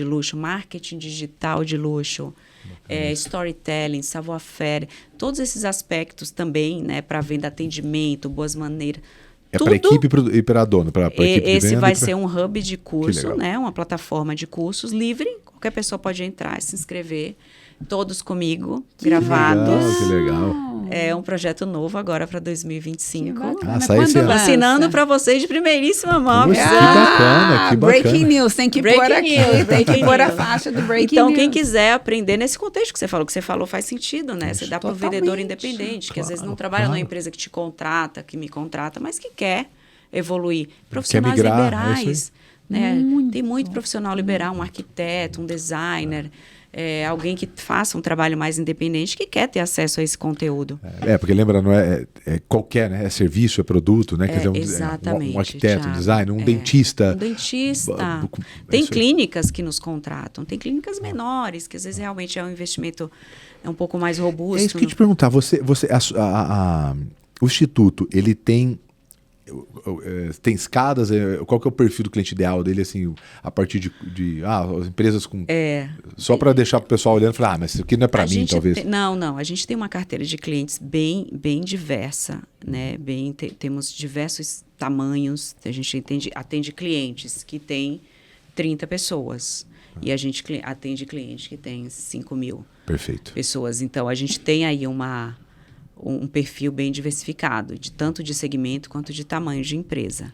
digital de luxo, storytelling, savoir-faire, todos esses aspectos também, né, para venda, atendimento, boas maneiras.
Para a equipe e para a dona, para a equipe de venda.
Esse vai ser um hub de curso, né, uma plataforma de cursos livre, qualquer pessoa pode entrar, se inscrever, todos comigo, gravados.
Que legal.
É um projeto novo agora para 2025.
Sai esse ano.
Ensinando para vocês de primeiríssima mão.
Que bacana, que bacana.
Breaking news, tem que pôr aqui, tem que pôr a faixa do breaking news.
Então, quem quiser aprender nesse contexto que você falou faz sentido, né? Você dá para o vendedor independente, que às vezes não trabalha numa empresa que te contrata, que me contrata, mas que quer evoluir. Profissionais liberais, né? Tem muito profissional liberal, um arquiteto, um designer, alguém que faça um trabalho mais independente, que quer ter acesso a esse conteúdo.
Porque lembra, não é qualquer, né? É serviço, é produto, né? Quer dizer,
exatamente,
um arquiteto, um
Thiago.
designer, um dentista.
Um dentista. Tem clínicas que nos contratam, tem clínicas menores, que às vezes realmente é um investimento um pouco mais robusto.
É isso que eu ia te perguntar. O Instituto, ele tem escadas? Qual que é o perfil do cliente ideal dele, assim, a partir de as empresas com... Só para deixar o pessoal olhando e falar, mas isso aqui não é para mim, talvez.
Não. A gente tem uma carteira de clientes bem diversa, né? Temos diversos tamanhos. A gente atende clientes que têm 30 pessoas. E a gente atende clientes que têm 5.000 pessoas. Então, a gente tem aí um perfil bem diversificado, tanto de segmento quanto de tamanho de empresa.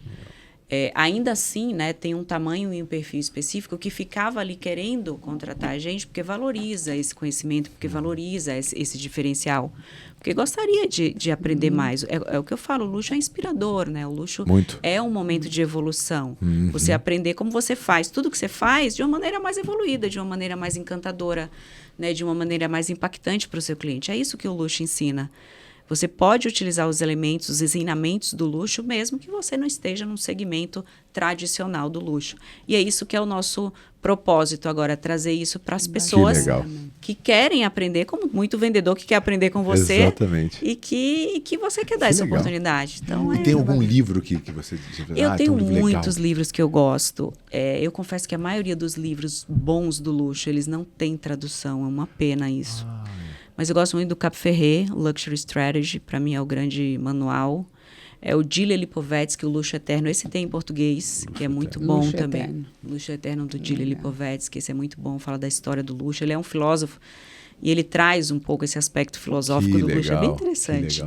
Ainda assim, né, tem um tamanho e um perfil específico que ficava ali querendo contratar a gente porque valoriza esse conhecimento, porque valoriza esse diferencial, porque gostaria de aprender mais. É o que eu falo, o luxo é inspirador, né? O luxo é um momento de evolução. Você aprender como você faz, tudo que você faz de uma maneira mais evoluída, de uma maneira mais encantadora, né, de uma maneira mais impactante para o seu cliente. É isso que o luxo ensina. Você pode utilizar os elementos, os ensinamentos do luxo, mesmo que você não esteja num segmento tradicional do luxo. E é isso que é o nosso propósito agora, trazer isso para as pessoas que querem aprender, como muito vendedor que quer aprender com você.
Exatamente.
E que você quer dar essa oportunidade. Então,
e tem algum livro que você...
Eu tenho muitos livros que eu gosto. Eu confesso que a maioria dos livros bons do luxo, eles não têm tradução. É uma pena isso. Mas eu gosto muito do Cap Ferret, Luxury Strategy, para mim é o grande manual. O Gilles Lipovetsky, o Luxo Eterno, esse tem em português, que é muito bom Luxo também. Eterno. Luxo Eterno do Gilles Lipovetsky, esse é muito bom, fala da história do luxo. Ele é um filósofo e ele traz um pouco esse aspecto filosófico do luxo, é bem interessante.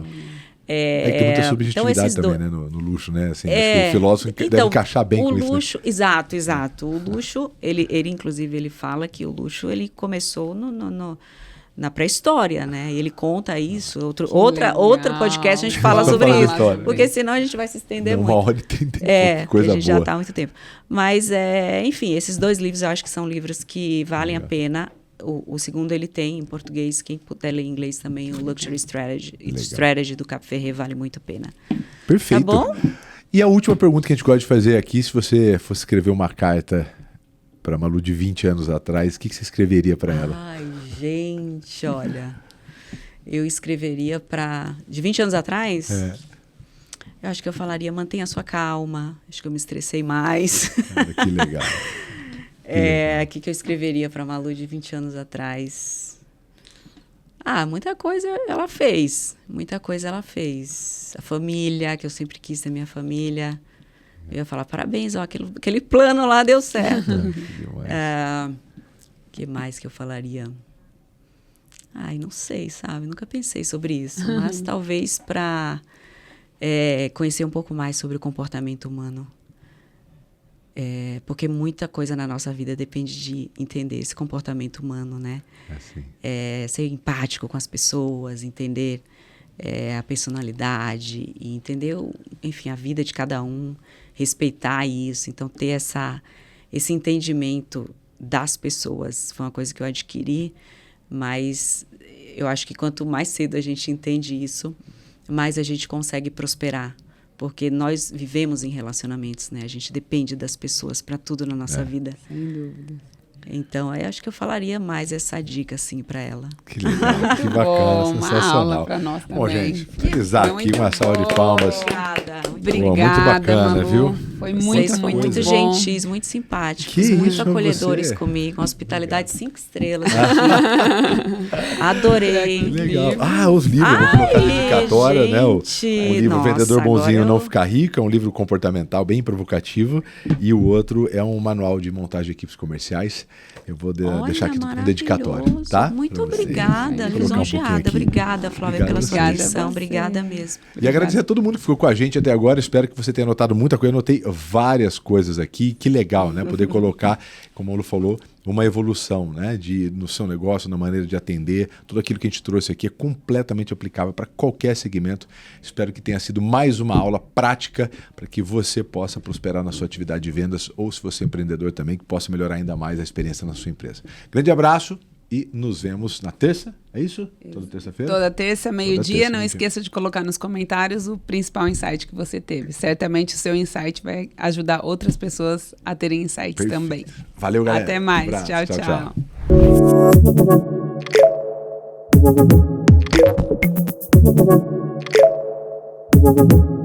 Tem muita subjetividade também, né, no luxo, né? Assim, acho que o filósofo deve encaixar bem com
luxo,
isso.
Né? Exato. O luxo, ele inclusive, ele fala que o luxo ele começou na pré-história, né? E ele conta isso. Outro podcast a gente fala sobre isso. Porque senão a gente vai se estender muito.
Uma hora tem tempo, coisa
a gente
boa.
já está há muito tempo. Mas, enfim, esses 2 livros eu acho que são livros que valem a pena. O segundo ele tem em português, quem puder ler em inglês também, o Luxury Strategy do Cap Ferret vale muito a pena.
Perfeito.
Tá bom?
E a última pergunta que a gente gosta de fazer aqui, se você fosse escrever uma carta para Malu de 20 anos atrás, o que você escreveria para ela?
Ai, gente, olha, eu escreveria de 20 anos atrás, eu acho que eu falaria, mantenha a sua calma, acho que eu me estressei mais.
Cara, que legal.
O que eu escreveria para Malu de 20 anos atrás? Muita coisa ela fez, A família, que eu sempre quis ter minha família. Eu ia falar, parabéns, aquele plano lá deu certo. Que mais que eu falaria? Não sei, sabe? Nunca pensei sobre isso. Mas talvez para conhecer um pouco mais sobre o comportamento humano. Porque muita coisa na nossa vida depende de entender esse comportamento humano, né? Ser empático com as pessoas, entender a personalidade e entender, enfim, a vida de cada um, respeitar isso. Então, ter esse entendimento das pessoas foi uma coisa que eu adquiri, mas eu acho que quanto mais cedo a gente entende isso, mais a gente consegue prosperar. Porque nós vivemos em relacionamentos, né? A gente depende das pessoas para tudo na nossa vida.
Sem dúvida.
Então, eu acho que eu falaria mais essa dica, assim, para ela.
Que legal, que bacana, sensacional.
Uma aula para nós também.
Bom, gente, finalizar aqui uma salva de palmas.
Obrigada.
Muito bacana,
Malu.
Viu?
Foi muito bom.
Gentis, muito simpáticos,
Que
muito
isso,
acolhedores
você?
comigo, hospitalidade 5 estrelas. Adorei.
Legal. Os livros, eu vou colocar a dedicatória, né? O livro
nossa,
Vendedor Bonzinho
agora
Não Ficar Rico, é um livro comportamental bem provocativo, e o outro é um manual de montagem de equipes comerciais. Eu vou deixar aqui um dedicatório, tá?
Muito obrigada, lisonjeada. Obrigada, Flávia, pela sua atenção. Obrigada mesmo.
E agradecer a todo mundo que ficou com a gente até agora. Espero que você tenha notado muita coisa. Eu notei várias coisas aqui. Que legal, né? Poder colocar, como o Lu falou, uma evolução, né? No seu negócio, na maneira de atender. Tudo aquilo que a gente trouxe aqui é completamente aplicável para qualquer segmento. Espero que tenha sido mais uma aula prática para que você possa prosperar na sua atividade de vendas, ou se você é empreendedor também, que possa melhorar ainda mais a experiência na sua empresa. Grande abraço e nos vemos na terça, é isso? Toda terça-feira?
Toda terça, meio-dia. Não
meio-dia.
esqueça de colocar nos comentários o principal insight que você teve. Certamente o seu insight vai ajudar outras pessoas a terem insights
Perfeito.
também.
Valeu, galera.
Até mais.
Um abraço.
Tchau, tchau.